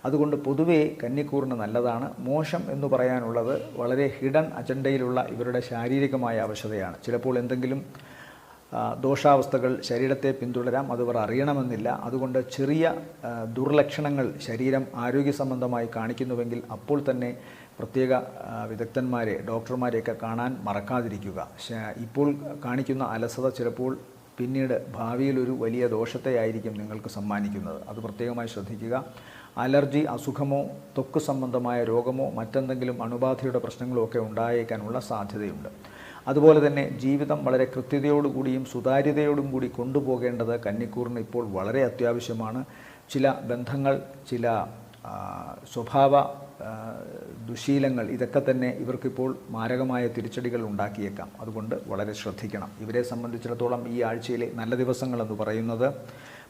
അതുകൊണ്ട് പൊതുവേ കന്നിക്കൂറിന് നല്ലതാണ്. മോശം എന്ന് പറയാനുള്ളത് വളരെ ഹിഡൻ അജണ്ടയിലുള്ള ഇവരുടെ ശാരീരികമായ അവശതയാണ്. ചിലപ്പോൾ എന്തെങ്കിലും ദോഷാവസ്ഥകൾ ശരീരത്തെ പിന്തുടരാം, അതിവർ അറിയണമെന്നില്ല. അതുകൊണ്ട് ചെറിയ ദുർലക്ഷണങ്ങൾ ശരീരം ആരോഗ്യ സംബന്ധമായി കാണിക്കുന്നുവെങ്കിൽ അപ്പോൾ തന്നെ പ്രത്യേക വിദഗ്ധന്മാരെ, ഡോക്ടർമാരെയൊക്കെ കാണാൻ മറക്കാതിരിക്കുക. ഇപ്പോൾ കാണിക്കുന്ന അലസത ചിലപ്പോൾ പിന്നീട് ഭാവിയിൽ ഒരു വലിയ ദോഷത്തെയായിരിക്കും നിങ്ങൾക്ക് സമ്മാനിക്കുന്നത്. അത് പ്രത്യേകമായി ശ്രദ്ധിക്കുക. അലർജി, അസുഖമോ ത്വക്ക് സംബന്ധമായ രോഗമോ മറ്റെന്തെങ്കിലും അണുബാധയുടെ പ്രശ്നങ്ങളോ ഒക്കെ ഉണ്ടായേക്കാനുള്ള സാധ്യതയുണ്ട്. അതുപോലെ തന്നെ ജീവിതം വളരെ കൃത്യതയോടുകൂടിയും സുതാര്യതയോടും കൂടി കൊണ്ടുപോകേണ്ടത് കന്നിക്കൂറിന് ഇപ്പോൾ വളരെ അത്യാവശ്യമാണ്. ചില ബന്ധങ്ങൾ, ചില സ്വഭാവ ദുശീലങ്ങൾ ഇതൊക്കെ തന്നെ ഇവർക്കിപ്പോൾ മാരകമായ തിരിച്ചടികൾ ഉണ്ടാക്കിയേക്കാം. അതുകൊണ്ട് വളരെ ശ്രദ്ധിക്കണം. ഇവരെ സംബന്ധിച്ചിടത്തോളം ഈ ആഴ്ചയിലെ നല്ല ദിവസങ്ങളെന്ന് പറയുന്നത്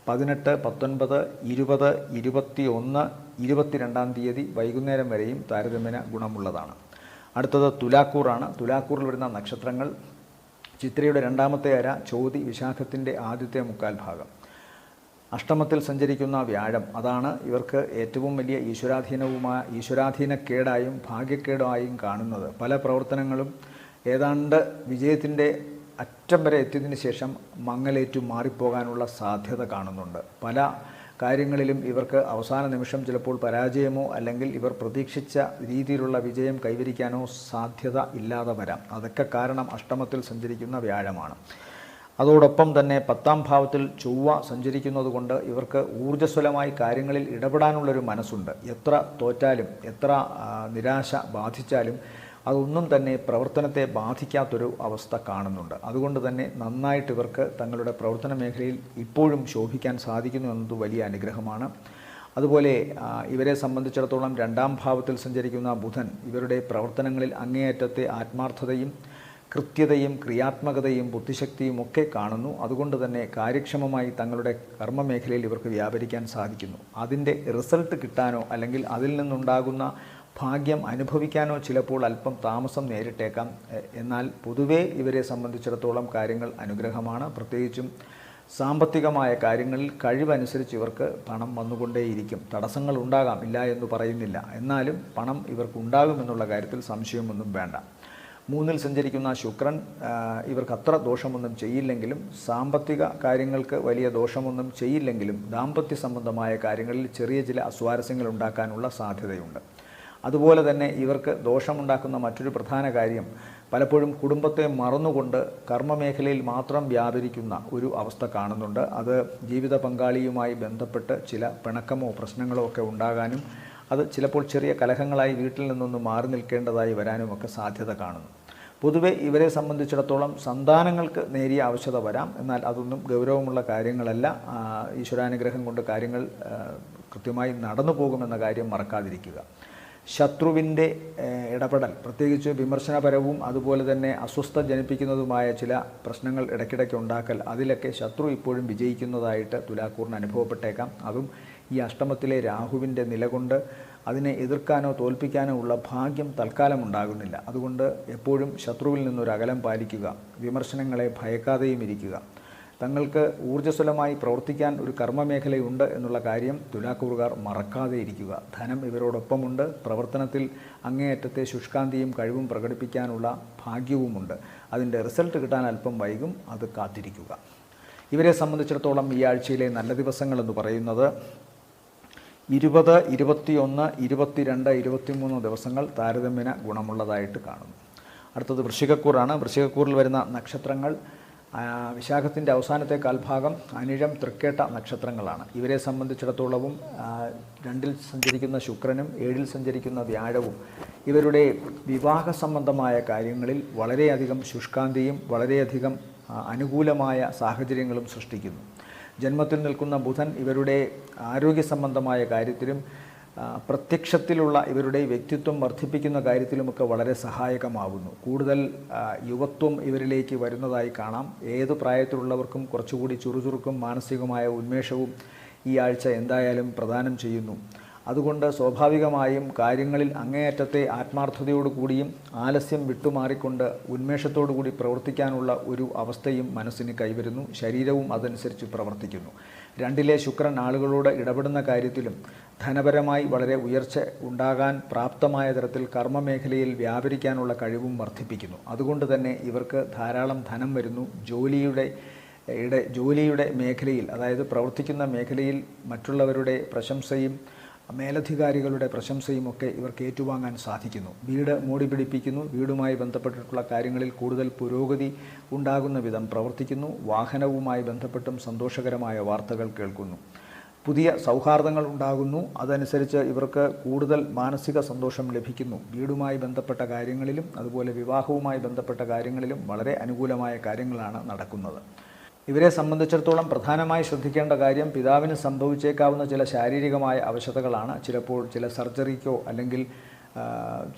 18, 19, 20, 21, 22-ാം തീയതി വൈകുന്നേരം വരെയും താരതമ്യേന ഗുണമുള്ളതാണ്. അടുത്തത് തുലാക്കൂറാണ്. തുലാക്കൂറിൽ വരുന്ന നക്ഷത്രങ്ങൾ ചിത്രയുടെ രണ്ടാമത്തെ അര, ചോതി, വിശാഖത്തിൻ്റെ ആദ്യത്തെ മുക്കാൽ ഭാഗം. അഷ്ടമത്തിൽ സഞ്ചരിക്കുന്ന വ്യാഴം, അതാണ് ഇവർക്ക് ഏറ്റവും വലിയ ഈശ്വരാധീനക്കേടായും ഭാഗ്യക്കേടായും കാണുന്നത്. പല പ്രവർത്തനങ്ങളും ഏതാണ്ട് വിജയത്തിൻ്റെ അറ്റം വരെ എത്തിയതിന് ശേഷം മങ്ങലേറ്റു മാറിപ്പോകാനുള്ള സാധ്യത കാണുന്നുണ്ട്. പല കാര്യങ്ങളിലും ഇവർക്ക് അവസാന നിമിഷം ചിലപ്പോൾ പരാജയമോ അല്ലെങ്കിൽ ഇവർ പ്രതീക്ഷിച്ച രീതിയിലുള്ള വിജയം കൈവരിക്കാനോ സാധ്യത ഇല്ലാതെ വരാം. അതൊക്കെ കാരണം അഷ്ടമത്തിൽ സഞ്ചരിക്കുന്ന വ്യാഴമാണ്. അതോടൊപ്പം തന്നെ 10ാം ഭാവത്തിൽ ചൊവ്വ സഞ്ചരിക്കുന്നത് കൊണ്ട് ഇവർക്ക് ഊർജ്ജസ്വലമായി കാര്യങ്ങളിൽ ഇടപെടാനുള്ളൊരു മനസ്സുണ്ട്. എത്ര തോറ്റാലും എത്ര നിരാശ ബാധിച്ചാലും അതൊന്നും തന്നെ പ്രവർത്തനത്തെ ബാധിക്കാത്തൊരു അവസ്ഥ കാണുന്നുണ്ട്. അതുകൊണ്ട് തന്നെ നന്നായിട്ട് ഇവർക്ക് തങ്ങളുടെ പ്രവർത്തന മേഖലയിൽ ഇപ്പോഴും ശോഭിക്കാൻ സാധിക്കുന്നു എന്നത് വലിയ അനുഗ്രഹമാണ്. അതുപോലെ ഇവരെ സംബന്ധിച്ചിടത്തോളം 2ാം ഭാവത്തിൽ സഞ്ചരിക്കുന്ന ബുധൻ ഇവരുടെ പ്രവർത്തനങ്ങളിൽ അങ്ങേയറ്റത്തെ ആത്മാർത്ഥതയും കൃത്യതയും ക്രിയാത്മകതയും ബുദ്ധിശക്തിയും ഒക്കെ കാണുന്നു. അതുകൊണ്ട് തന്നെ കാര്യക്ഷമമായി തങ്ങളുടെ കർമ്മമേഖലയിൽ ഇവർക്ക് വ്യാപരിക്കാൻ സാധിക്കുന്നു. അതിൻ്റെ റിസൾട്ട് കിട്ടാനോ അല്ലെങ്കിൽ അതിൽ നിന്നുണ്ടാകുന്ന ഭാഗ്യം അനുഭവിക്കാനോ ചിലപ്പോൾ അല്പം താമസം നേരിട്ടേക്കാം. എന്നാൽ പൊതുവേ ഇവരെ സംബന്ധിച്ചിടത്തോളം കാര്യങ്ങൾ അനുഗ്രഹമാണ്. പ്രത്യേകിച്ചും സാമ്പത്തികമായ കാര്യങ്ങളിൽ കഴിവനുസരിച്ച് ഇവർക്ക് പണം വന്നുകൊണ്ടേയിരിക്കും. തടസ്സങ്ങൾ ഉണ്ടാകാം, ഇല്ല എന്ന് പറയുന്നില്ല. എന്നാലും പണം ഇവർക്കുണ്ടാകുമെന്നുള്ള കാര്യത്തിൽ സംശയമൊന്നും വേണ്ട. 3ൽ സഞ്ചരിക്കുന്ന ശുക്രൻ ഇവർക്ക് അത്ര ദോഷമൊന്നും ചെയ്യില്ലെങ്കിലും സാമ്പത്തിക കാര്യങ്ങൾക്ക് വലിയ ദോഷമൊന്നും ചെയ്യില്ലെങ്കിലും ദാമ്പത്യ സംബന്ധമായ കാര്യങ്ങളിൽ ചെറിയ ചില അസ്വാരസ്യങ്ങൾ ഉണ്ടാക്കാനുള്ള സാധ്യതയുണ്ട്. അതുപോലെ തന്നെ ഇവർക്ക് ദോഷമുണ്ടാക്കുന്ന മറ്റൊരു പ്രധാന കാര്യം പലപ്പോഴും കുടുംബത്തെ മറന്നുകൊണ്ട് കർമ്മമേഖലയിൽ മാത്രം വ്യാപരിക്കുന്ന ഒരു അവസ്ഥ കാണുന്നുണ്ട്. അത് ജീവിത പങ്കാളിയുമായി ബന്ധപ്പെട്ട് ചില പിണക്കമോ പ്രശ്നങ്ങളോ ഒക്കെ ഉണ്ടാകാനും അത് ചിലപ്പോൾ ചെറിയ കലഹങ്ങളായി വീട്ടിൽ നിന്നൊന്ന് മാറി നിൽക്കേണ്ടതായി വരാനുമൊക്കെ സാധ്യത കാണുന്നു. പൊതുവെ ഇവരെ സംബന്ധിച്ചിടത്തോളം സന്താനങ്ങൾക്ക് നേരിയ ആവശ്യത വരാം. എന്നാൽ അതൊന്നും ഗൗരവമുള്ള കാര്യങ്ങളല്ല. ഈശ്വരാനുഗ്രഹം കൊണ്ട് കാര്യങ്ങൾ കൃത്യമായി നടന്നു പോകുമെന്ന കാര്യം മറക്കാതിരിക്കുക. ശത്രുവിൻ്റെ ഇടപെടൽ, പ്രത്യേകിച്ച് വിമർശനപരവും അതുപോലെ തന്നെ അസ്വസ്ഥ ജനിപ്പിക്കുന്നതുമായ ചില പ്രശ്നങ്ങൾ ഇടയ്ക്കിടയ്ക്ക് ഉണ്ടാക്കൽ, അതിലൊക്കെ ശത്രു ഇപ്പോഴും വിജയിക്കുന്നതായിട്ട് തുലാക്കൂറിന് അനുഭവപ്പെട്ടേക്കാം. അതും ഈ അഷ്ടമത്തിലെ രാഹുവിൻ്റെ നിലകൊണ്ട് അതിനെ എതിർക്കാനോ തോൽപ്പിക്കാനോ ഉള്ള ഭാഗ്യം തൽക്കാലം ഉണ്ടാകുന്നില്ല. അതുകൊണ്ട് എപ്പോഴും ശത്രുവിൽ നിന്നൊരു അകലം പാലിക്കുക, വിമർശനങ്ങളെ ഭയക്കാതെയും ഇരിക്കുക. തങ്ങൾക്ക് ഊർജ്ജസ്വലമായി പ്രവർത്തിക്കാൻ ഒരു കർമ്മമേഖലയുണ്ട് എന്നുള്ള കാര്യം തുലാക്കൂറുകാർ മറക്കാതെ ഇരിക്കുക. ധനം ഇവരോടൊപ്പമുണ്ട്. പ്രവർത്തനത്തിൽ അങ്ങേയറ്റത്തെ ശുഷ്കാന്തിയും കഴിവും പ്രകടിപ്പിക്കാനുള്ള ഭാഗ്യവുമുണ്ട്. അതിൻ്റെ റിസൾട്ട് കിട്ടാൻ അല്പം വൈകും, അത് കാത്തിരിക്കുക. ഇവരെ സംബന്ധിച്ചിടത്തോളം ഈ ആഴ്ചയിലെ നല്ല ദിവസങ്ങളെന്ന് പറയുന്നത് 20, 21, 22, 23 ദിവസങ്ങൾ താരതമ്യേന ഗുണമുള്ളതായിട്ട് കാണുന്നു. അടുത്തത് വൃശ്ചികക്കൂറാണ്. വൃശ്ചികക്കൂറിൽ വരുന്ന നക്ഷത്രങ്ങൾ വിശാഖത്തിൻ്റെ അവസാനത്തെ കാൽഭാഗം, അനിഴം, തൃക്കേട്ട നക്ഷത്രങ്ങളാണ്. ഇവരെ സംബന്ധിച്ചിടത്തോളവും 2ൽ സഞ്ചരിക്കുന്ന ശുക്രനും 7ൽ സഞ്ചരിക്കുന്ന വ്യാഴവും ഇവരുടെ വിവാഹ സംബന്ധമായ കാര്യങ്ങളിൽ വളരെയധികം ശുഷ്കാന്തിയും വളരെയധികം അനുകൂലമായ സാഹചര്യങ്ങളും സൃഷ്ടിക്കുന്നു. ജന്മത്തിൽ നിൽക്കുന്ന ബുധൻ ഇവരുടെ ആരോഗ്യ സംബന്ധമായ കാര്യത്തിലും പ്രത്യക്ഷത്തിലുള്ള ഇവരുടെ വ്യക്തിത്വം വർദ്ധിപ്പിക്കുന്ന കാര്യത്തിലുമൊക്കെ വളരെ സഹായകമാവുന്നു. കൂടുതൽ യുവത്വം ഇവരിലേക്ക് വരുന്നതായി കാണാം. ഏത് പ്രായത്തിലുള്ളവർക്കും കുറച്ചുകൂടി ചുറുചുറുക്കും മാനസികമായ ഉന്മേഷവും ഈ ആഴ്ച എന്തായാലും പ്രദാനം ചെയ്യുന്നു. അതുകൊണ്ട് സ്വാഭാവികമായും കാര്യങ്ങളിൽ അങ്ങേയറ്റത്തെ ആത്മാർത്ഥതയോടുകൂടിയും ആലസ്യം വിട്ടുമാറിക്കൊണ്ട് ഉന്മേഷത്തോടുകൂടി പ്രവർത്തിക്കാനുള്ള ഒരു അവസ്ഥയും മനസ്സിന് കൈവരുന്നു. ശരീരവും അതനുസരിച്ച് പ്രവർത്തിക്കുന്നു. 2ലെ ശുക്രൻ ആളുകളോട് ഇടപെടുന്ന കാര്യത്തിലും ധനപരമായി വളരെ ഉയർച്ച ഉണ്ടാകാൻ പ്രാപ്തമായ തരത്തിൽ കർമ്മമേഖലയിൽ വ്യാപരിക്കാനുള്ള കഴിവും വർദ്ധിപ്പിക്കുന്നു. അതുകൊണ്ട് തന്നെ ഇവർക്ക് ധാരാളം ധനം വരുന്നു. ജോലിയുടെ മേഖലയിൽ, അതായത് പ്രവർത്തിക്കുന്ന മേഖലയിൽ മറ്റുള്ളവരുടെ പ്രശംസയും മേലധികാരികളുടെ പ്രശംസയും ഒക്കെ ഇവർക്ക് ഏറ്റുവാങ്ങാൻ സാധിക്കുന്നു. വീട് മോടി പിടിപ്പിക്കുന്നു. വീടുമായി ബന്ധപ്പെട്ടിട്ടുള്ള കാര്യങ്ങളിൽ കൂടുതൽ പുരോഗതി ഉണ്ടാകുന്ന വിധം പ്രവർത്തിക്കുന്നു. വാഹനവുമായി ബന്ധപ്പെട്ടും സന്തോഷകരമായ വാർത്തകൾ കേൾക്കുന്നു. പുതിയ സൗഹാർദ്ദങ്ങൾ ഉണ്ടാകുന്നു. അതനുസരിച്ച് ഇവർക്ക് കൂടുതൽ മാനസിക സന്തോഷം ലഭിക്കുന്നു. വീടുമായി ബന്ധപ്പെട്ട കാര്യങ്ങളിലും അതുപോലെ വിവാഹവുമായി ബന്ധപ്പെട്ട കാര്യങ്ങളിലും വളരെ അനുകൂലമായ കാര്യങ്ങളാണ് നടക്കുന്നത്. ഇവരെ സംബന്ധിച്ചിടത്തോളം പ്രധാനമായി ശ്രദ്ധിക്കേണ്ട കാര്യം പിതാവിന് സംഭവിച്ചേക്കാവുന്ന ചില ശാരീരികമായ അവശതകളാണ്. ചിലപ്പോൾ ചില സർജറിക്കോ അല്ലെങ്കിൽ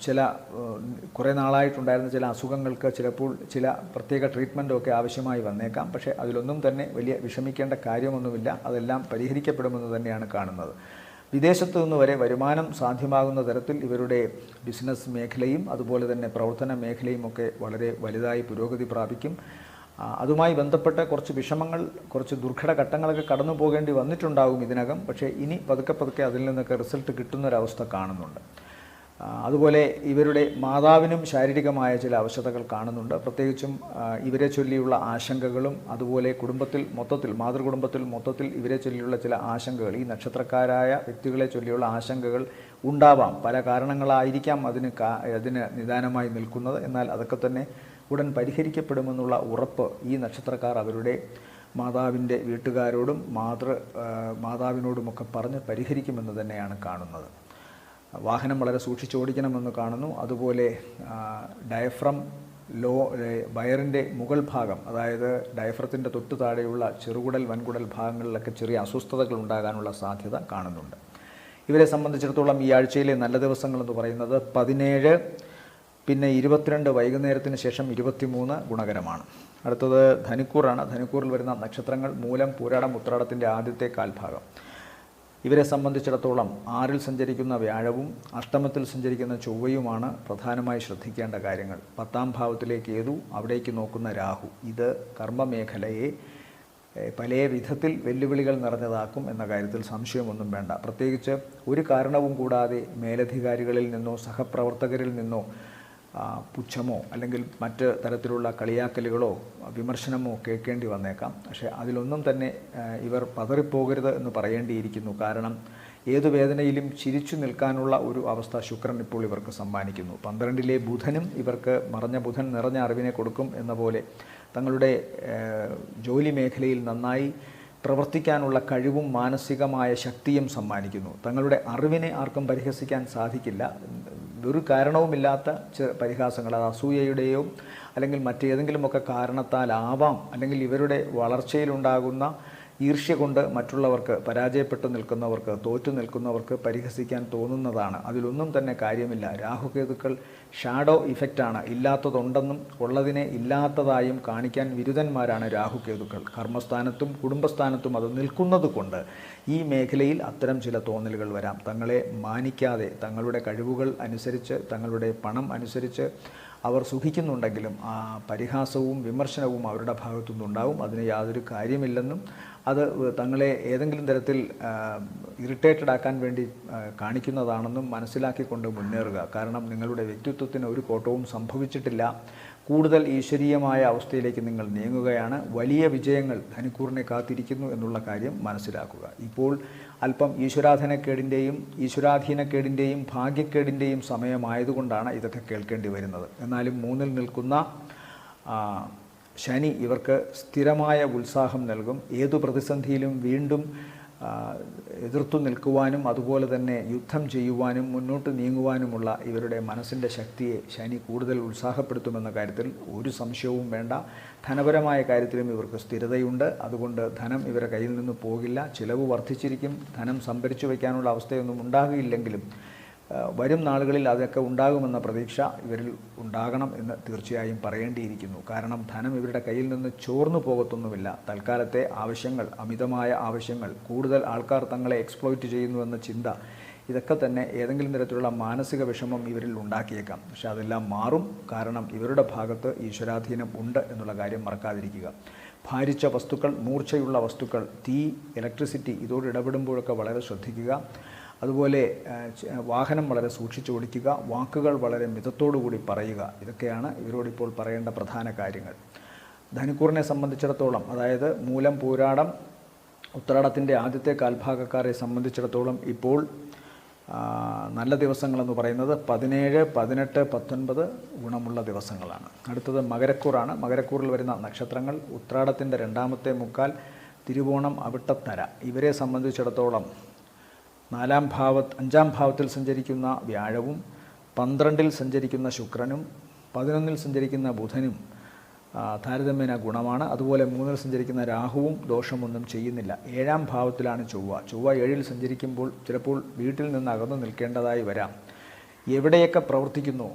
കുറേ നാളായിട്ടുണ്ടായിരുന്ന ചില അസുഖങ്ങൾക്ക് ചിലപ്പോൾ ചില പ്രത്യേക ട്രീറ്റ്മെൻറ്റോ ഒക്കെ ആവശ്യമായി വന്നേക്കാം. പക്ഷേ അതിലൊന്നും തന്നെ വലിയ വിഷമിക്കേണ്ട കാര്യമൊന്നുമില്ല. അതെല്ലാം പരിഹരിക്കപ്പെടുമെന്ന് തന്നെയാണ് കാണുന്നത്. വിദേശത്തു നിന്ന് വരെ വരുമാനം സാധ്യമാകുന്ന തരത്തിൽ ഇവരുടെ ബിസിനസ് മേഖലയും അതുപോലെ തന്നെ പ്രവർത്തന മേഖലയും ഒക്കെ വളരെ വലുതായി പുരോഗതി പ്രാപിക്കും. അതുമായി ബന്ധപ്പെട്ട കുറച്ച് വിഷമങ്ങൾ, കുറച്ച് ദുർഘട ഘട്ടങ്ങളൊക്കെ കടന്നു പോകേണ്ടി വന്നിട്ടുണ്ടാകും ഇതിനകം. പക്ഷേ ഇനി പതുക്കെ പതുക്കെ അതിൽ നിന്നൊക്കെ റിസൾട്ട് കിട്ടുന്നൊരവസ്ഥ കാണുന്നുണ്ട്. അതുപോലെ ഇവരുടെ മാതാവിനും ശാരീരികമായ ചില അവശതകൾ കാണുന്നുണ്ട്. പ്രത്യേകിച്ചും ഇവരെ ചൊല്ലിയുള്ള ആശങ്കകളും അതുപോലെ കുടുംബത്തിൽ മൊത്തത്തിൽ, മാതൃകുടുംബത്തിൽ മൊത്തത്തിൽ ഇവരെ ചൊല്ലിയുള്ള ചില ആശങ്കകൾ, ഈ നക്ഷത്രക്കാരായ വ്യക്തികളെ ചൊല്ലിയുള്ള ആശങ്കകൾ ഉണ്ടാവാം. പല കാരണങ്ങളായിരിക്കാം അതിന് നിദാനമായി നിൽക്കുന്നത്. എന്നാൽ അതൊക്കെ തന്നെ ഉടൻ പരിഹരിക്കപ്പെടുമെന്നുള്ള ഉറപ്പ് ഈ നക്ഷത്രക്കാർ അവരുടെ മാതാവിൻ്റെ വീട്ടുകാരോടും മാതാവിനോടുമൊക്കെ പറഞ്ഞ് പരിഹരിക്കുമെന്ന് തന്നെയാണ് കാണുന്നത്. വാഹനം വളരെ സൂക്ഷിച്ചോടിക്കണമെന്ന് കാണുന്നു. അതുപോലെ ഡയഫ്രം വയറിൻ്റെ മുകൾ ഭാഗം, അതായത് ഡയഫ്രത്തിൻ്റെ തൊട്ടു താഴെയുള്ള ചെറുകുടൽ വൻകുടൽ ഭാഗങ്ങളിലൊക്കെ ചെറിയ അസ്വസ്ഥതകൾ ഉണ്ടാകാനുള്ള സാധ്യത കാണുന്നുണ്ട്. ഇവരെ സംബന്ധിച്ചിടത്തോളം ഈ ആഴ്ചയിലെ നല്ല ദിവസങ്ങളെന്ന് പറയുന്നത് 17, പിന്നെ 22 വൈകുന്നേരത്തിന് ശേഷം 23 ഗുണകരമാണ്. അടുത്തത് ധനുക്കൂറാണ്. ധനുക്കൂറിൽ വരുന്ന നക്ഷത്രങ്ങൾ മൂലം, പൂരാടം, ഉത്രാടത്തിൻ്റെ ആദ്യത്തെ കാൽഭാഗം. ഇവരെ സംബന്ധിച്ചിടത്തോളം 6-ൽ സഞ്ചരിക്കുന്ന വ്യാഴവും അഷ്ടമത്തിൽ സഞ്ചരിക്കുന്ന ചൊവ്വയുമാണ് പ്രധാനമായി ശ്രദ്ധിക്കേണ്ട കാര്യങ്ങൾ. 10ാം ഭാവത്തിലേക്ക് കേതു, അവിടേക്ക് നോക്കുന്ന രാഹു. ഇത് കർമ്മമേഖലയെ പല വിധത്തിൽ വെല്ലുവിളികൾ നിറഞ്ഞതാക്കും എന്ന കാര്യത്തിൽ സംശയമൊന്നും വേണ്ട. പ്രത്യേകിച്ച് ഒരു കാരണവും കൂടാതെ മേലധികാരികളിൽ നിന്നോ സഹപ്രവർത്തകരിൽ നിന്നോ പുച്ഛമോ അല്ലെങ്കിൽ മറ്റ് തരത്തിലുള്ള കളിയാക്കലുകളോ വിമർശനമോ കേൾക്കേണ്ടി വന്നേക്കാം. പക്ഷേ അതിലൊന്നും തന്നെ ഇവർ പതറിപ്പോകരുത് എന്ന് പറയേണ്ടിയിരിക്കുന്നു. കാരണം ഏതു വേദനയിലും ചിരിച്ചു നിൽക്കാനുള്ള ഒരു അവസ്ഥ ശുക്രൻ ഇപ്പോൾ ഇവർക്ക് സമ്മാനിക്കുന്നു. 12ലെ ബുധനും ഇവർക്ക് മറഞ്ഞ ബുധൻ നിറഞ്ഞ അറിവിനെ കൊടുക്കും എന്ന പോലെ തങ്ങളുടെ ജോലി മേഖലയിൽ നന്നായി പ്രവർത്തിക്കാനുള്ള കഴിവും മാനസികമായ ശക്തിയും സമ്മാനിക്കുന്നു. തങ്ങളുടെ അറിവിനെ ആർക്കും പരിഹസിക്കാൻ സാധിക്കില്ല. ഒരു കാരണവുമില്ലാത്ത പരിഹാസങ്ങൾ, അത് അസൂയയുടെയോ അല്ലെങ്കിൽ മറ്റേതെങ്കിലുമൊക്കെ കാരണത്താലാവാം, അല്ലെങ്കിൽ ഇവരുടെ വളർച്ചയിലുണ്ടാകുന്ന ഈർഷ്യ കൊണ്ട് മറ്റുള്ളവർക്ക്, പരാജയപ്പെട്ടു നിൽക്കുന്നവർക്ക്, തോറ്റു നിൽക്കുന്നവർക്ക് പരിഹസിക്കാൻ തോന്നുന്നതാണ്. അതിലൊന്നും തന്നെ കാര്യമില്ല. രാഹുകേതുക്കൾ ഷാഡോ ഇഫക്റ്റാണ്. ഇല്ലാത്തതുണ്ടെന്നും ഉള്ളതിനെ ഇല്ലാത്തതായും കാണിക്കാൻ വിരുദ്ധന്മാരാണ് രാഹുകേതുക്കൾ. കർമ്മസ്ഥാനത്തും കുടുംബസ്ഥാനത്തും അത് നിൽക്കുന്നത് കൊണ്ട് ഈ മേഖലയിൽ അത്തരം ചില തോന്നലുകൾ വരാം. തങ്ങളെ മാനിക്കാതെ, തങ്ങളുടെ കഴിവുകൾ അനുസരിച്ച്, തങ്ങളുടെ പണം അനുസരിച്ച് അവർ സുഖിക്കുന്നുണ്ടെങ്കിലും ആ പരിഹാസവും വിമർശനവും അവരുടെ ഭാഗത്തുനിന്നുണ്ടാവും. അതിന് യാതൊരു കാര്യമില്ലെന്നും അത് തങ്ങളെ ഏതെങ്കിലും തരത്തിൽ ഇറിറ്റേറ്റഡ് ആക്കാൻ വേണ്ടി കാണിക്കുന്നതാണെന്നും മനസ്സിലാക്കിക്കൊണ്ട് മുന്നേറുക. കാരണം നിങ്ങളുടെ വ്യക്തിത്വത്തിന് ഒരു കോട്ടവും സംഭവിച്ചിട്ടില്ല. കൂടുതൽ ഈശ്വരീയമായ അവസ്ഥയിലേക്ക് നിങ്ങൾ നീങ്ങുകയാണ്. വലിയ വിജയങ്ങൾ ധനുക്കൂറിനെ കാത്തിരിക്കുന്നു എന്നുള്ള കാര്യം മനസ്സിലാക്കുക. ഇപ്പോൾ അല്പം ഈശ്വരാധീനക്കേടിൻ്റെയും ഭാഗ്യക്കേടിൻ്റെയും സമയമായതുകൊണ്ടാണ് ഇതൊക്കെ കേൾക്കേണ്ടി വരുന്നത്. എന്നാലും 3-ൽ നിൽക്കുന്ന ശനി ഇവർക്ക് സ്ഥിരമായ ഉത്സാഹം നൽകും. ഏതു പ്രതിസന്ധിയിലും വീണ്ടും എതിർത്തു നിൽക്കുവാനും അതുപോലെ തന്നെ യുദ്ധം ചെയ്യുവാനും മുന്നോട്ട് നീങ്ങുവാനുമുള്ള ഇവരുടെ മനസ്സിൻ്റെ ശക്തിയെ ശനി കൂടുതൽ ഉത്സാഹപ്പെടുത്തുമെന്ന കാര്യത്തിൽ ഒരു സംശയവും വേണ്ട. ധനപരമായ കാര്യത്തിലും ഇവർക്ക് സ്ഥിരതയുണ്ട്. അതുകൊണ്ട് ധനം ഇവരുടെ കയ്യിൽ നിന്ന് പോകില്ല. ചിലവ് വർദ്ധിച്ചിരിക്കും. ധനം സംഭരിച്ചു വയ്ക്കാനുള്ള അവസ്ഥയൊന്നും ഉണ്ടാകില്ലെങ്കിലും വരും നാളുകളിൽ അതൊക്കെ ഉണ്ടാകുമെന്ന പ്രതീക്ഷ ഇവരിൽ ഉണ്ടാകണം എന്ന് തീർച്ചയായും പറയേണ്ടിയിരിക്കുന്നു. കാരണം ധനം ഇവരുടെ കയ്യിൽ നിന്ന് ചോർന്നു പോകത്തൊന്നുമില്ല. തൽക്കാലത്തെ ആവശ്യങ്ങൾ, അമിതമായ ആവശ്യങ്ങൾ, കൂടുതൽ ആൾക്കാർ തങ്ങളെ എക്സ്പ്ലോയിറ്റ് ചെയ്യുന്നുവെന്ന ചിന്ത, ഇതൊക്കെ തന്നെ ഏതെങ്കിലും തരത്തിലുള്ള മാനസിക വിഷമം ഇവരിൽ ഉണ്ടാക്കിയേക്കാം. പക്ഷെ അതെല്ലാം മാറും. കാരണം ഇവരുടെ ഭാഗത്ത് ഈശ്വരാധീനം ഉണ്ട് എന്നുള്ള കാര്യം മറക്കാതിരിക്കുക. ഭാരിച്ച വസ്തുക്കൾ, മൂർച്ചയുള്ള വസ്തുക്കൾ, തീ, ഇലക്ട്രിസിറ്റി, ഇതോട് ഇടപെടുമ്പോഴൊക്കെ വളരെ ശ്രദ്ധിക്കുക. അതുപോലെ വാഹനം വളരെ സൂക്ഷിച്ചോടിക്കുക. വാക്കുകൾ വളരെ മിതത്തോടുകൂടി പറയുക. ഇതൊക്കെയാണ് ഇവരോടിപ്പോൾ പറയേണ്ട പ്രധാന കാര്യങ്ങൾ. ധനുക്കൂറിനെ സംബന്ധിച്ചിടത്തോളം, അതായത് മൂലം, പൂരാടം, ഉത്രാടത്തിൻ്റെ ആദ്യത്തെ കാൽഭാഗക്കാരെ സംബന്ധിച്ചിടത്തോളം ഇപ്പോൾ നല്ല ദിവസങ്ങളെന്ന് പറയുന്നത് 17, 18, 19 ഗുണമുള്ള ദിവസങ്ങളാണ്. അടുത്തത് മകരക്കൂറാണ്. മകരക്കൂറിൽ വരുന്ന നക്ഷത്രങ്ങൾ ഉത്രാടത്തിൻ്റെ 2ാമത്തെ മുക്കാൽ, തിരുവോണം, അവിട്ടത്തര. ഇവരെ സംബന്ധിച്ചിടത്തോളം 5ാം ഭാവത്തിൽ സഞ്ചരിക്കുന്ന വ്യാഴവും 12-ൽ സഞ്ചരിക്കുന്ന ശുക്രനും 11-ൽ സഞ്ചരിക്കുന്ന ബുധനും താരതമ്യേന ഗുണമാണ്. അതുപോലെ 3-ൽ സഞ്ചരിക്കുന്ന രാഹുവും ദോഷമൊന്നും ചെയ്യുന്നില്ല. 7ാം ഭാവത്തിലാണ് ചൊവ്വ. ചൊവ്വ 7-ൽ സഞ്ചരിക്കുമ്പോൾ ചിലപ്പോൾ വീട്ടിൽ നിന്ന് അകന്നു നിൽക്കേണ്ടതായി വരാം. എവിടെയൊക്കെ പ്രവർത്തിക്കുന്നു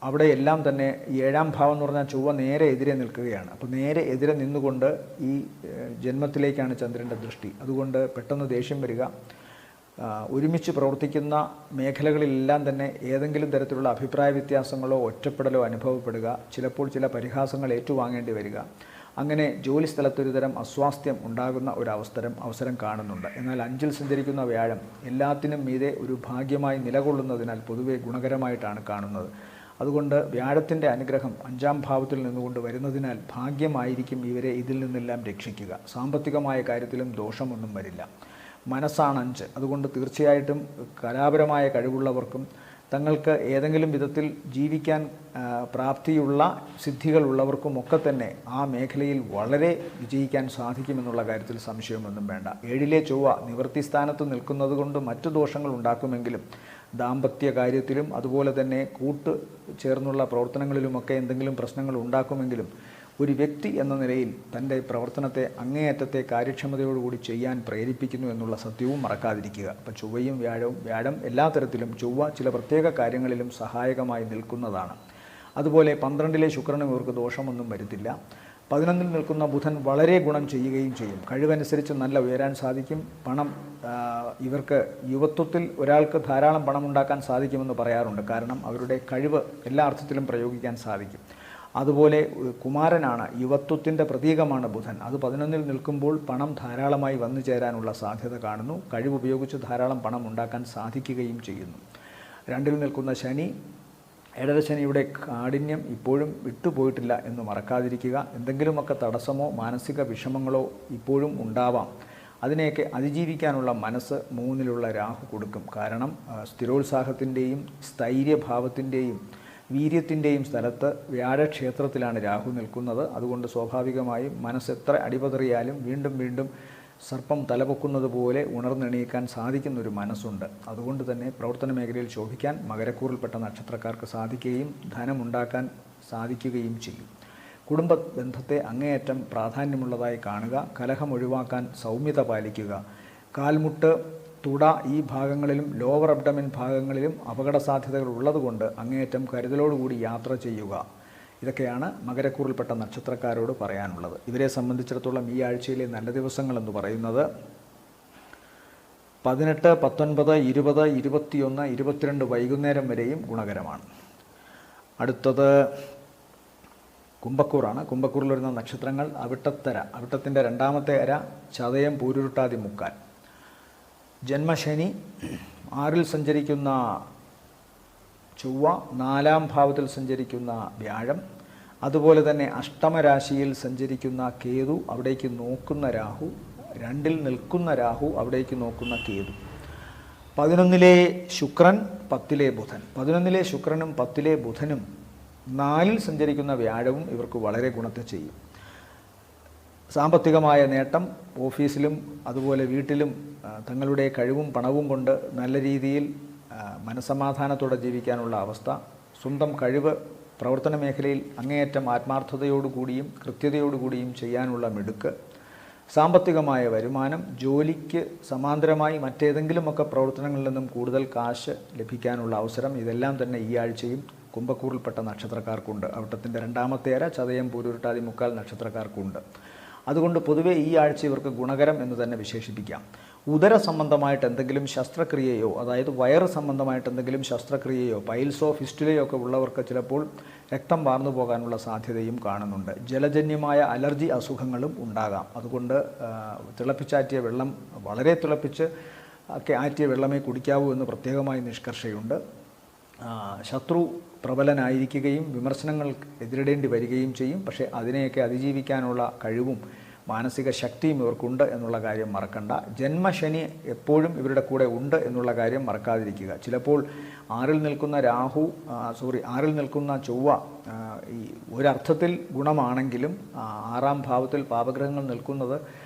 അവിടെയെല്ലാം തന്നെ 7ാം ഭാവം എന്ന് പറഞ്ഞാൽ ചൊവ്വ നേരെ എതിരെ നിൽക്കുകയാണ്. അപ്പോൾ നേരെ എതിരെ നിന്നുകൊണ്ട് ഈ ജന്മത്തിലേക്കാണ് ചന്ദ്രൻ്റെ ദൃഷ്ടി. അതുകൊണ്ട് പെട്ടെന്ന് ദേഷ്യം വരിക. ഒരുമിച്ച് പ്രവർത്തിക്കുന്ന മേഖലകളിലെല്ലാം തന്നെ ഏതെങ്കിലും തരത്തിലുള്ള അഭിപ്രായ വ്യത്യാസങ്ങളോ ഒറ്റപ്പെടലോ അനുഭവപ്പെടുക. ചിലപ്പോൾ ചില പരിഹാസങ്ങൾ ഏറ്റുവാങ്ങേണ്ടി വരിക. അങ്ങനെ ജോലി സ്ഥലത്തൊരു തരം അസ്വാസ്ഥ്യം ഉണ്ടാകുന്ന ഒരു അവസരം കാണുന്നുണ്ട്. എന്നാൽ 5-ൽ സഞ്ചരിക്കുന്ന വ്യാഴം എല്ലാത്തിനും മീതെ ഒരു ഭാഗ്യമായി നിലകൊള്ളുന്നതിനാൽ പൊതുവെ ഗുണകരമായിട്ടാണ് കാണുന്നത്. അതുകൊണ്ട് വ്യാഴത്തിൻ്റെ അനുഗ്രഹം 5-ാം ഭാവത്തിൽ നിന്നുകൊണ്ട് വരുന്നതിനാൽ ഭാഗ്യമായിരിക്കും ഇവരെ ഇതിൽ നിന്നെല്ലാം രക്ഷിക്കുക. സാമ്പത്തികമായ കാര്യത്തിലും ദോഷമൊന്നും വരില്ല. മനസ്സാണ് 5. അതുകൊണ്ട് തീർച്ചയായിട്ടും കലാപരമായ കഴിവുള്ളവർക്കും തങ്ങൾക്ക് ഏതെങ്കിലും വിധത്തിൽ ജീവിക്കാൻ പ്രാപ്തിയുള്ള സിദ്ധികളുള്ളവർക്കുമൊക്കെ തന്നെ ആ മേഖലയിൽ വളരെ വിജയിക്കാൻ സാധിക്കുമെന്നുള്ള കാര്യത്തിൽ സംശയമൊന്നും വേണ്ട. 7-ലെ ചൊവ്വ നിവൃത്തി സ്ഥാനത്ത് നിൽക്കുന്നത് കൊണ്ട് മറ്റു ദോഷങ്ങൾ ഉണ്ടാക്കുമെങ്കിലും ദാമ്പത്യ കാര്യത്തിലും അതുപോലെ തന്നെ കൂട്ട് ചേർന്നുള്ള പ്രവർത്തനങ്ങളിലുമൊക്കെ എന്തെങ്കിലും പ്രശ്നങ്ങൾ ഉണ്ടാക്കുമെങ്കിലും ഒരു വ്യക്തി എന്ന നിലയിൽ തൻ്റെ പ്രവർത്തനത്തെ അങ്ങേയറ്റത്തെ കാര്യക്ഷമതയോടുകൂടി ചെയ്യാൻ പ്രേരിപ്പിക്കുന്നു എന്നുള്ള സത്യവും മറക്കാതിരിക്കുക. അപ്പോൾ ചൊവ്വയും വ്യാഴം എല്ലാ തരത്തിലും ചൊവ്വ ചില പ്രത്യേക കാര്യങ്ങളിലും സഹായകമായി നിൽക്കുന്നതാണ്. അതുപോലെ 12-ലെ ശുക്രനും ഇവർക്ക് ദോഷമൊന്നും വരുത്തില്ല. 11-ൽ നിൽക്കുന്ന ബുധൻ വളരെ ഗുണം ചെയ്യുകയും ചെയ്യും. കഴിവനുസരിച്ച് നല്ല ഉയരാൻ സാധിക്കും. പണം ഇവർക്ക് യുവത്വത്തിൽ ഒരാൾക്ക് ധാരാളം പണം ഉണ്ടാക്കാൻ സാധിക്കുമെന്ന് പറയാറുണ്ട്. കാരണം അവരുടെ കഴിവ് എല്ലാ അർത്ഥത്തിലും പ്രയോഗിക്കാൻ സാധിക്കും. അതുപോലെ കുമാരനാണ്, യുവത്വത്തിൻ്റെ പ്രതീകമാണ് ബുധൻ. അത് 11-ൽ നിൽക്കുമ്പോൾ പണം ധാരാളമായി വന്നു ചേരാനുള്ള സാധ്യത കാണുന്നു. കഴിവുപയോഗിച്ച് ധാരാളം പണം ഉണ്ടാക്കാൻ സാധിക്കുകയും ചെയ്യുന്നു. 2-ൽ നിൽക്കുന്ന ശനി, ഏഴരശനിയുടെ കാഠിന്യം ഇപ്പോഴും വിട്ടുപോയിട്ടില്ല എന്ന് മറക്കാതിരിക്കുക. എന്തെങ്കിലുമൊക്കെ തടസ്സമോ മാനസിക വിഷമങ്ങളോ ഇപ്പോഴും ഉണ്ടാവാം. അതിനെയൊക്കെ അതിജീവിക്കാനുള്ള മനസ്സ് 3-ലുള്ള രാഹു കൊടുക്കും. കാരണം സ്ഥിരോത്സാഹത്തിൻ്റെയും സ്ഥൈര്യഭാവത്തിൻ്റെയും വീര്യത്തിൻ്റെയും സ്ഥലത്ത് വ്യാഴക്ഷേത്രത്തിലാണ് രാഹു നിൽക്കുന്നത്. അതുകൊണ്ട് സ്വാഭാവികമായും മനസ്സെത്ര അടിപതറിയാലും വീണ്ടും വീണ്ടും സർപ്പം തലപൊക്കുന്നത് പോലെ ഉണർന്നെണീക്കാൻ സാധിക്കുന്നൊരു മനസ്സുണ്ട്. അതുകൊണ്ട് തന്നെ പ്രവർത്തന മേഖലയിൽ ശോഭിക്കാൻ മകരക്കൂറിൽപ്പെട്ട നക്ഷത്രക്കാർക്ക് സാധിക്കുകയും ധനമുണ്ടാക്കാൻ സാധിക്കുകയും ചെയ്യും. കുടുംബ ബന്ധത്തെ അങ്ങേയറ്റം പ്രാധാന്യമുള്ളതായി കാണുക. കലഹം ഒഴിവാക്കാൻ സൗമ്യത പാലിക്കുക. കാൽമുട്ട്, തുട ഈ ഭാഗങ്ങളിലും ലോവർ അബ്ഡമിൻ ഭാഗങ്ങളിലും അപകട സാധ്യതകൾ ഉള്ളതുകൊണ്ട് അങ്ങേയറ്റം കരുതലോടുകൂടി യാത്ര ചെയ്യുക. ഇതൊക്കെയാണ് മകരക്കൂറിൽപ്പെട്ട നക്ഷത്രക്കാരോട് പറയാനുള്ളത്. ഇവരെ സംബന്ധിച്ചിടത്തോളം ഈ ആഴ്ചയിലെ നല്ല ദിവസങ്ങളെന്ന് പറയുന്നത് 18, 19, 20, 21, 22 വൈകുന്നേരം വരെയും ഗുണകരമാണ്. അടുത്തത് കുംഭക്കൂറാണ്. കുംഭക്കൂറിൽ വരുന്ന നക്ഷത്രങ്ങൾ അവിട്ടത്തര, അവിട്ടത്തിൻ്റെ 2ാമത്തെ അര, ചതയം, പൂരുരുട്ടാതി, മുക്കാൽ. ജന്മശനി, 6-ൽ സഞ്ചരിക്കുന്ന ചൊവ്വ, 4-ാം ഭാവത്തിൽ സഞ്ചരിക്കുന്ന വ്യാഴം, അതുപോലെ തന്നെ അഷ്ടമരാശിയിൽ സഞ്ചരിക്കുന്ന കേതു, അവിടേക്ക് നോക്കുന്ന രാഹു, 2-ൽ നിൽക്കുന്ന രാഹു, അവിടേക്ക് നോക്കുന്ന കേതു. 11-ലെ ശുക്രൻ, 10-ലെ ബുധൻ. 11-ലെ ശുക്രനും 10-ലെ ബുധനും 4-ൽ സഞ്ചരിക്കുന്ന വ്യാഴവും ഇവർക്ക് വളരെ ഗുണത്തെ ചെയ്യും. സാമ്പത്തികമായ നേട്ടം, ഓഫീസിലും അതുപോലെ വീട്ടിലും തങ്ങളുടെ കഴിവും പണവും കൊണ്ട് നല്ല രീതിയിൽ മനസ്സമാധാനത്തോടെ ജീവിക്കാനുള്ള അവസ്ഥ, സ്വന്തം കഴിവ് പ്രവർത്തന മേഖലയിൽ അങ്ങേയറ്റം ആത്മാർത്ഥതയോടുകൂടിയും കൃത്യതയോടുകൂടിയും ചെയ്യാനുള്ള മിടുക്ക്, സാമ്പത്തികമായ വരുമാനം, ജോലിക്ക് സമാന്തരമായി മറ്റേതെങ്കിലുമൊക്കെ പ്രവർത്തനങ്ങളിൽ നിന്നും കൂടുതൽ കാശ് ലഭിക്കാനുള്ള അവസരം, ഇതെല്ലാം തന്നെ ഈ ആഴ്ചയും കുംഭക്കൂറിൽപ്പെട്ട നക്ഷത്രക്കാർക്കുണ്ട്. അവിട്ടത്തിൻ്റെ 2ാമത്തെ അര, ചതയം, പൂരുരുട്ടാതി, മുക്കാൽ നക്ഷത്രക്കാർക്കുണ്ട്. അതുകൊണ്ട് പൊതുവെ ഈ ആഴ്ച ഇവർക്ക് ഗുണകരം എന്ന് തന്നെ വിശേഷിപ്പിക്കാം. ഉദര സംബന്ധമായിട്ട് എന്തെങ്കിലും ശസ്ത്രക്രിയയോ, അതായത് വയറ് സംബന്ധമായിട്ട് എന്തെങ്കിലും ശസ്ത്രക്രിയയോ, പൈൽസോ ഫിസ്റ്റുലയോ ഒക്കെ ഉള്ളവർക്ക് ചിലപ്പോൾ രക്തം വാർന്നു പോകാനുള്ള സാധ്യതയും കാണുന്നുണ്ട്. ജലജന്യമായ അലർജി അസുഖങ്ങളും ഉണ്ടാകാം. അതുകൊണ്ട് തിളപ്പിച്ചാറ്റിയ വെള്ളം, വളരെ തിളപ്പിച്ച് ഒക്കെ ആറ്റിയ വെള്ളമേ കുടിക്കാവൂ എന്ന് പ്രത്യേകമായി നിഷ്കർഷയുണ്ട്. ശത്രു പ്രബലനായിരിക്കുകയും വിമർശനങ്ങൾ എതിരിടേണ്ടി വരികയും ചെയ്യും. പക്ഷേ അതിനെയൊക്കെ അതിജീവിക്കാനുള്ള കഴിവും മാനസിക ശക്തിയും ഇവർക്കുണ്ട് എന്നുള്ള കാര്യം മറക്കണ്ട. ജന്മശനി എപ്പോഴും ഇവരുടെ കൂടെ ഉണ്ട് എന്നുള്ള കാര്യം മറക്കാതിരിക്കുക. ചിലപ്പോൾ 6-ൽ നിൽക്കുന്ന ആറിൽ നിൽക്കുന്ന ചൊവ്വ ഈ ഒരർത്ഥത്തിൽ ഗുണമാണെങ്കിലും 6-ാം ഭാവത്തിൽ പാപഗ്രഹങ്ങൾ നിൽക്കുന്നത്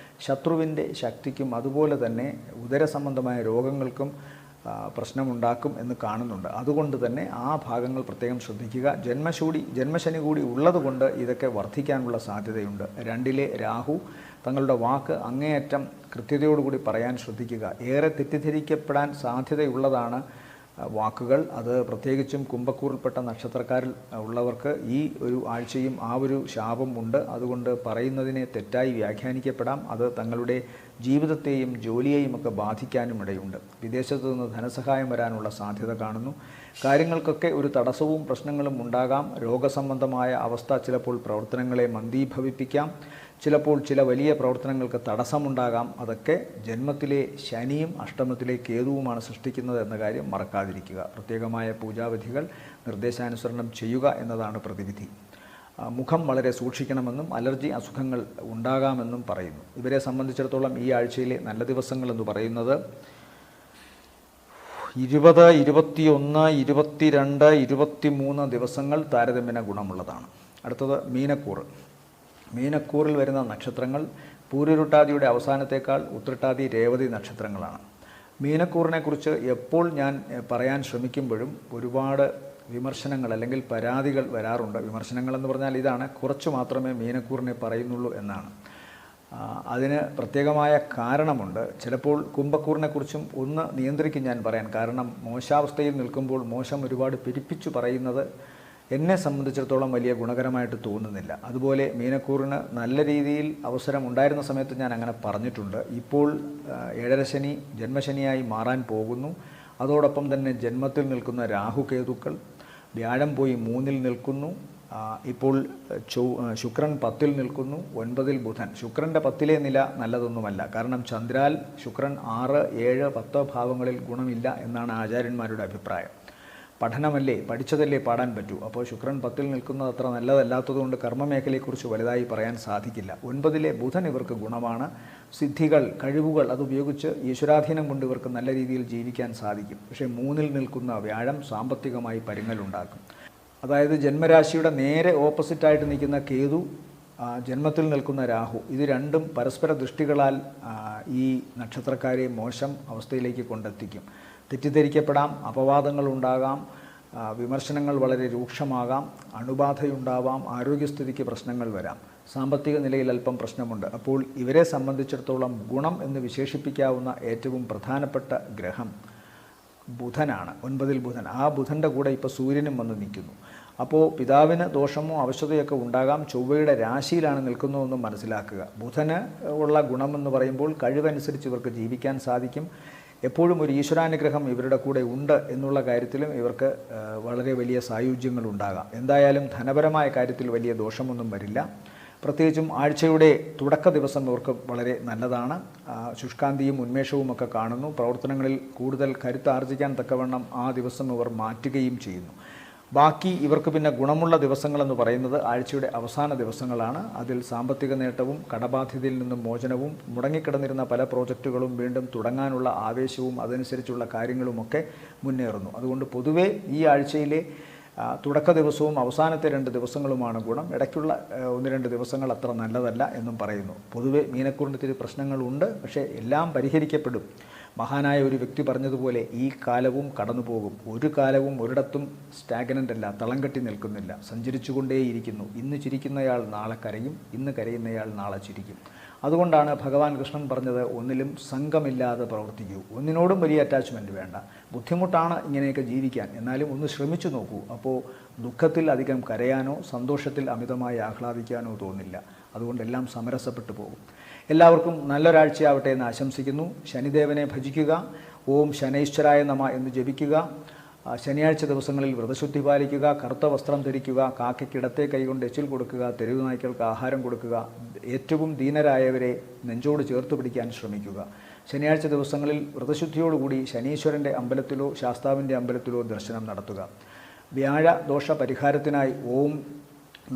ശത്രുവിൻ്റെ ശക്തിക്കും അതുപോലെ തന്നെ ഉദര സംബന്ധമായ രോഗങ്ങൾക്കും പ്രശ്നമുണ്ടാക്കും എന്ന് കാണുന്നുണ്ട്. അതുകൊണ്ട് തന്നെ ആ ഭാഗങ്ങൾ പ്രത്യേകം ശ്രദ്ധിക്കുക. ജന്മശനി കൂടി ഉള്ളതുകൊണ്ട് ഇതൊക്കെ വർദ്ധിക്കാനുള്ള സാധ്യതയുണ്ട്. 2-ലെ രാഹു, തങ്ങളുടെ വാക്ക് അങ്ങേയറ്റം കൃത്യതയോടുകൂടി പറയാൻ ശ്രദ്ധിക്കുക. ഏറെ തെറ്റിദ്ധരിക്കപ്പെടാൻ സാധ്യതയുള്ളതാണ് വാക്കുകൾ. അത് പ്രത്യേകിച്ചും കുംഭക്കൂറിൽപ്പെട്ട നക്ഷത്രക്കാരിൽ ഉള്ളവർക്ക് ഈ ഒരു ആഴ്ചയും ആ ഒരു ശാപം ഉണ്ട്. അതുകൊണ്ട് പറയുന്നതിനെ തെറ്റായി വ്യാഖ്യാനിക്കപ്പെടാം. അത് തങ്ങളുടെ ജീവിതത്തെയും ജോലിയെയും ഒക്കെ ബാധിക്കാനും ഇടയുണ്ട്. വിദേശത്തു നിന്ന് ധനസഹായം വരാനുള്ള സാധ്യത കാണുന്നു. കാര്യങ്ങൾക്കൊക്കെ ഒരു തടസ്സവും പ്രശ്നങ്ങളും ഉണ്ടാകാം. രോഗസംബന്ധമായ അവസ്ഥ ചിലപ്പോൾ പ്രവർത്തനങ്ങളെ മന്ദീഭവിപ്പിക്കാം. ചിലപ്പോൾ ചില വലിയ പ്രവർത്തനങ്ങൾക്ക് തടസ്സമുണ്ടാകാം. അതൊക്കെ ജന്മത്തിലെ ശനിയും അഷ്ടമത്തിലെ കേതുവുമാണ് സൃഷ്ടിക്കുന്നത് എന്ന കാര്യം മറക്കാതിരിക്കുക. പ്രത്യേകമായ പൂജാവിധികൾ നിർദ്ദേശാനുസരണം ചെയ്യുക എന്നതാണ് പ്രതിവിധി. മുഖം വളരെ സൂക്ഷിക്കണമെന്നും അലർജി അസുഖങ്ങൾ ഉണ്ടാകാമെന്നും പറയുന്നു. ഇവരെ സംബന്ധിച്ചിടത്തോളം ഈ ആഴ്ചയിലെ നല്ല ദിവസങ്ങളെന്ന് പറയുന്നത് 20, 21, 22, 23 ദിവസങ്ങൾ താരതമ്യേന ഗുണമുള്ളതാണ്. അടുത്തത് മീനക്കൂറ്. മീനക്കൂറിൽ വരുന്ന നക്ഷത്രങ്ങൾ പൂരുരുട്ടാതിയുടെ അവസാനത്തേക്കാൾ ഉത്രട്ടാതി രേവതി നക്ഷത്രങ്ങളാണ്. മീനക്കൂറിനെക്കുറിച്ച് എപ്പോൾ ഞാൻ പറയാൻ ശ്രമിക്കുമ്പോഴും ഒരുപാട് വിമർശനങ്ങൾ അല്ലെങ്കിൽ പരാതികൾ വരാറുണ്ട്. വിമർശനങ്ങളെന്ന് പറഞ്ഞാൽ ഇതാണ്: കുറച്ച് മാത്രമേ മീനക്കൂറിനെ പറയുന്നുള്ളൂ എന്നാണ്. അതിന് പ്രത്യേകമായ കാരണമുണ്ട്. ചിലപ്പോൾ കുംഭക്കൂറിനെക്കുറിച്ചും ഒന്ന് നിയന്ത്രിക്കും ഞാൻ പറയാൻ. കാരണം മോശാവസ്ഥയിൽ നിൽക്കുമ്പോൾ മോശം ഒരുപാട് പെരുപ്പിച്ചു പറയുന്നത് എന്നെ സംബന്ധിച്ചിടത്തോളം വലിയ ഗുണകരമായിട്ട് തോന്നുന്നില്ല. അതുപോലെ മീനക്കൂറിന് നല്ല രീതിയിൽ അവസരം ഉണ്ടായിരുന്ന സമയത്ത് ഞാൻ അങ്ങനെ പറഞ്ഞിട്ടുണ്ട്. ഇപ്പോൾ ഏഴരശനി ജന്മശനിയായി മാറാൻ പോകുന്നു. അതോടൊപ്പം തന്നെ ജന്മത്തിൽ നിൽക്കുന്ന രാഹുകേതുക്കൾ, വ്യാഴം പോയി 3-ൽ നിൽക്കുന്നു. ഇപ്പോൾ ശുക്രൻ 10-ൽ നിൽക്കുന്നു, 9-ൽ ബുധൻ. ശുക്രൻ്റെ 10-ലെ നില നല്ലതൊന്നുമല്ല. കാരണം ചന്ദ്രാൽ ശുക്രൻ 6, 7, 10 ഭാവങ്ങളിൽ ഗുണമില്ല എന്നാണ് ആചാര്യന്മാരുടെ അഭിപ്രായം. പഠനമല്ലേ, പഠിച്ചതല്ലേ പാടാൻ പറ്റൂ. അപ്പോൾ ശുക്രൻ 10-ൽ നിൽക്കുന്നത് അത്ര നല്ലതല്ലാത്തതുകൊണ്ട് കർമ്മമേഖലയെക്കുറിച്ച് വലുതായി പറയാൻ സാധിക്കില്ല. 9-ലെ ബുധൻ ഇവർക്ക് ഗുണമാണ്. സിദ്ധികൾ, കഴിവുകൾ അതുപയോഗിച്ച് ഈശ്വരാധീനം കൊണ്ട് ഇവർക്ക് നല്ല രീതിയിൽ ജീവിക്കാൻ സാധിക്കും. പക്ഷേ 3-ൽ നിൽക്കുന്ന വ്യാഴം സാമ്പത്തികമായി പരുങ്ങലുണ്ടാക്കും. അതായത് ജന്മരാശിയുടെ നേരെ ഓപ്പോസിറ്റായിട്ട് നിൽക്കുന്ന കേതു, ജന്മത്തിൽ നിൽക്കുന്ന രാഹു, ഇത് രണ്ടും പരസ്പര ദൃഷ്ടികളാൽ ഈ നക്ഷത്രക്കാരെ മോശം അവസ്ഥയിലേക്ക് കൊണ്ടെത്തിക്കും. തെറ്റിദ്ധരിക്കപ്പെടാം, അപവാദങ്ങൾ ഉണ്ടാകാം, വിമർശനങ്ങൾ വളരെ രൂക്ഷമാകാം, അണുബാധയുണ്ടാവാം, ആരോഗ്യസ്ഥിതിക്ക് പ്രശ്നങ്ങൾ വരാം, സാമ്പത്തിക നിലയിൽ അല്പം പ്രശ്നമുണ്ട്. അപ്പോൾ ഇവരെ സംബന്ധിച്ചിടത്തോളം ഗുണം എന്ന് വിശേഷിപ്പിക്കാവുന്ന ഏറ്റവും പ്രധാനപ്പെട്ട ഗ്രഹം ബുധനാണ്. 9-ൽ ബുധൻ. ആ ബുധൻ്റെ കൂടെ ഇപ്പോൾ സൂര്യനും വന്ന് നിൽക്കുന്നു. അപ്പോൾ പിതാവിന് ദോഷമോ അവശതയൊക്കെ ഉണ്ടാകാം. ചൊവ്വയുടെ രാശിയിലാണ് നിൽക്കുന്നതെന്നും മനസ്സിലാക്കുക. ബുധന് ഉള്ള ഗുണമെന്ന് പറയുമ്പോൾ കഴിവനുസരിച്ച് ഇവർക്ക് ജീവിക്കാൻ സാധിക്കും. എപ്പോഴും ഒരു ഈശ്വരാനുഗ്രഹം ഇവരുടെ കൂടെ ഉണ്ട് എന്നുള്ള കാര്യത്തിലും ഇവർക്ക് വളരെ വലിയ സായുജ്യങ്ങൾ ഉണ്ടാകാം. എന്തായാലും ധനപരമായ കാര്യത്തിൽ വലിയ ദോഷമൊന്നും വരില്ല. പ്രത്യേകിച്ചും ആഴ്ചയുടെ തുടക്ക ദിവസം ഇവർക്ക് വളരെ നല്ലതാണ്. ശുഷ്കാന്തിയും ഉന്മേഷവും ഒക്കെ കാണുന്നു. പ്രവർത്തനങ്ങളിൽ കൂടുതൽ കരുത്താർജിക്കാൻ തക്കവണ്ണം ആ ദിവസം ഇവർ മാറ്റുകയും ചെയ്യുന്നു. ബാക്കി ഇവർക്ക് പിന്നെ ഗുണമുള്ള ദിവസങ്ങളെന്ന് പറയുന്നത് ആഴ്ചയുടെ അവസാന ദിവസങ്ങളാണ്. അതിൽ സാമ്പത്തിക നേട്ടവും കടബാധ്യതയിൽ നിന്നും മോചനവും മുടങ്ങിക്കിടന്നിരുന്ന പല പ്രോജക്റ്റുകളും വീണ്ടും തുടങ്ങാനുള്ള ആവേശവും അതനുസരിച്ചുള്ള കാര്യങ്ങളുമൊക്കെ മുന്നേറുന്നു. അതുകൊണ്ട് പൊതുവേ ഈ ആഴ്ചയിലെ തുടക്ക ദിവസവും അവസാനത്തെ 2 ദിവസങ്ങളുമാണ് ഗുണം. ഇടയ്ക്കുള്ള 1-2 ദിവസങ്ങൾ അത്ര നല്ലതല്ല എന്നും പറയുന്നു. പൊതുവെ മീനക്കൂറിന് ഇത്തിരി പ്രശ്നങ്ങളുണ്ട്. പക്ഷേ എല്ലാം പരിഹരിക്കപ്പെടും. മഹാനായ ഒരു വ്യക്തി പറഞ്ഞതുപോലെ ഈ കാലവും കടന്നു പോകും. ഒരു കാലവും ഒരിടത്തും സ്റ്റാഗ്നൻ്റ് അല്ല, തളം കെട്ടി നിൽക്കുന്നില്ല, സഞ്ചരിച്ചുകൊണ്ടേയിരിക്കുന്നു. ഇന്ന് ചിരിക്കുന്നയാൾ നാളെ കരയും, ഇന്ന് കരയുന്നയാൾ നാളെ ചിരിക്കും. അതുകൊണ്ടാണ് ഭഗവാൻ കൃഷ്ണൻ പറഞ്ഞത്, ഒന്നിലും സംഘമില്ലാതെ പ്രവർത്തിക്കൂ. ഒന്നിനോടും വലിയ അറ്റാച്ച്മെൻറ്റ് വേണ്ട. ബുദ്ധിമുട്ടാണ് ഇങ്ങനെയൊക്കെ ജീവിക്കാൻ, എന്നാലും ഒന്ന് ശ്രമിച്ചു നോക്കൂ. അപ്പോൾ ദുഃഖത്തിൽ അധികം കരയാനോ സന്തോഷത്തിൽ അമിതമായി ആഹ്ലാദിക്കാനോ തോന്നില്ല. അതുകൊണ്ടെല്ലാം സമരസപ്പെട്ടു പോകും. എല്ലാവർക്കും നല്ലൊരാഴ്ചയാവട്ടെ എന്ന് ആശംസിക്കുന്നു. ശനിദേവനെ ഭജിക്കുക. ഓം ശനൈശ്വരായ നമ എന്ന് ജപിക്കുക. ശനിയാഴ്ച ദിവസങ്ങളിൽ വ്രതശുദ്ധി പാലിക്കുക. കറുത്ത വസ്ത്രം ധരിക്കുക. കാക്കയ്ക്ക് ഇടത്തെ കൈകൊണ്ട് എച്ചിൽ കൊടുക്കുക. തെരുവ് നായ്ക്കൾക്ക് ആഹാരം കൊടുക്കുക. ഏറ്റവും ദീനരായവരെ നെഞ്ചോട് ചേർത്ത് പിടിക്കാൻ ശ്രമിക്കുക. ശനിയാഴ്ച ദിവസങ്ങളിൽ വ്രതശുദ്ധിയോടുകൂടി ശനീശ്വരൻ്റെ അമ്പലത്തിലോ ശാസ്താവിൻ്റെ അമ്പലത്തിലോ ദർശനം നടത്തുക. വ്യാഴ ദോഷ പരിഹാരത്തിനായി ഓം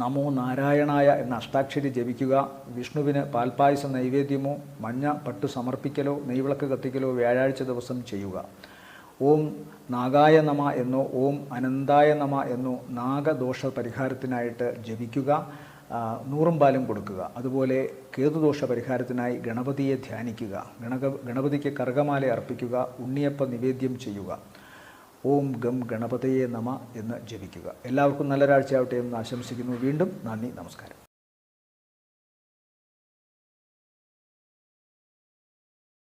നമോ നാരായണായ എന്ന അഷ്ടാക്ഷരി ജപിക്കുക. വിഷ്ണുവിന് പാൽപ്പായസ നൈവേദ്യമോ മഞ്ഞ പട്ടു സമർപ്പിക്കലോ നെയ്വിളക്ക് കത്തിക്കലോ വ്യാഴാഴ്ച ദിവസം ചെയ്യുക. ഓം നാഗായ നമ എന്നോ ഓം അനന്തായ നമ എന്നോ നാഗദോഷ പരിഹാരത്തിനായിട്ട് ജപിക്കുക. 100 പാലും കൊടുക്കുക. അതുപോലെ കേതുദോഷ പരിഹാരത്തിനായി ഗണപതിയെ ധ്യാനിക്കുക. ഗണപതിക്ക് കർഗമാല അർപ്പിക്കുക. ഉണ്ണിയപ്പ നിവേദ്യം ചെയ്യുക. ഓം ഗം ഗണപതയെ നമ എന്ന് ജപിക്കുക. എല്ലാവർക്കും നല്ലൊരാഴ്ചയാവട്ടെ എന്ന് ആശംസിക്കുന്നു. വീണ്ടും നന്ദി, നമസ്കാരം.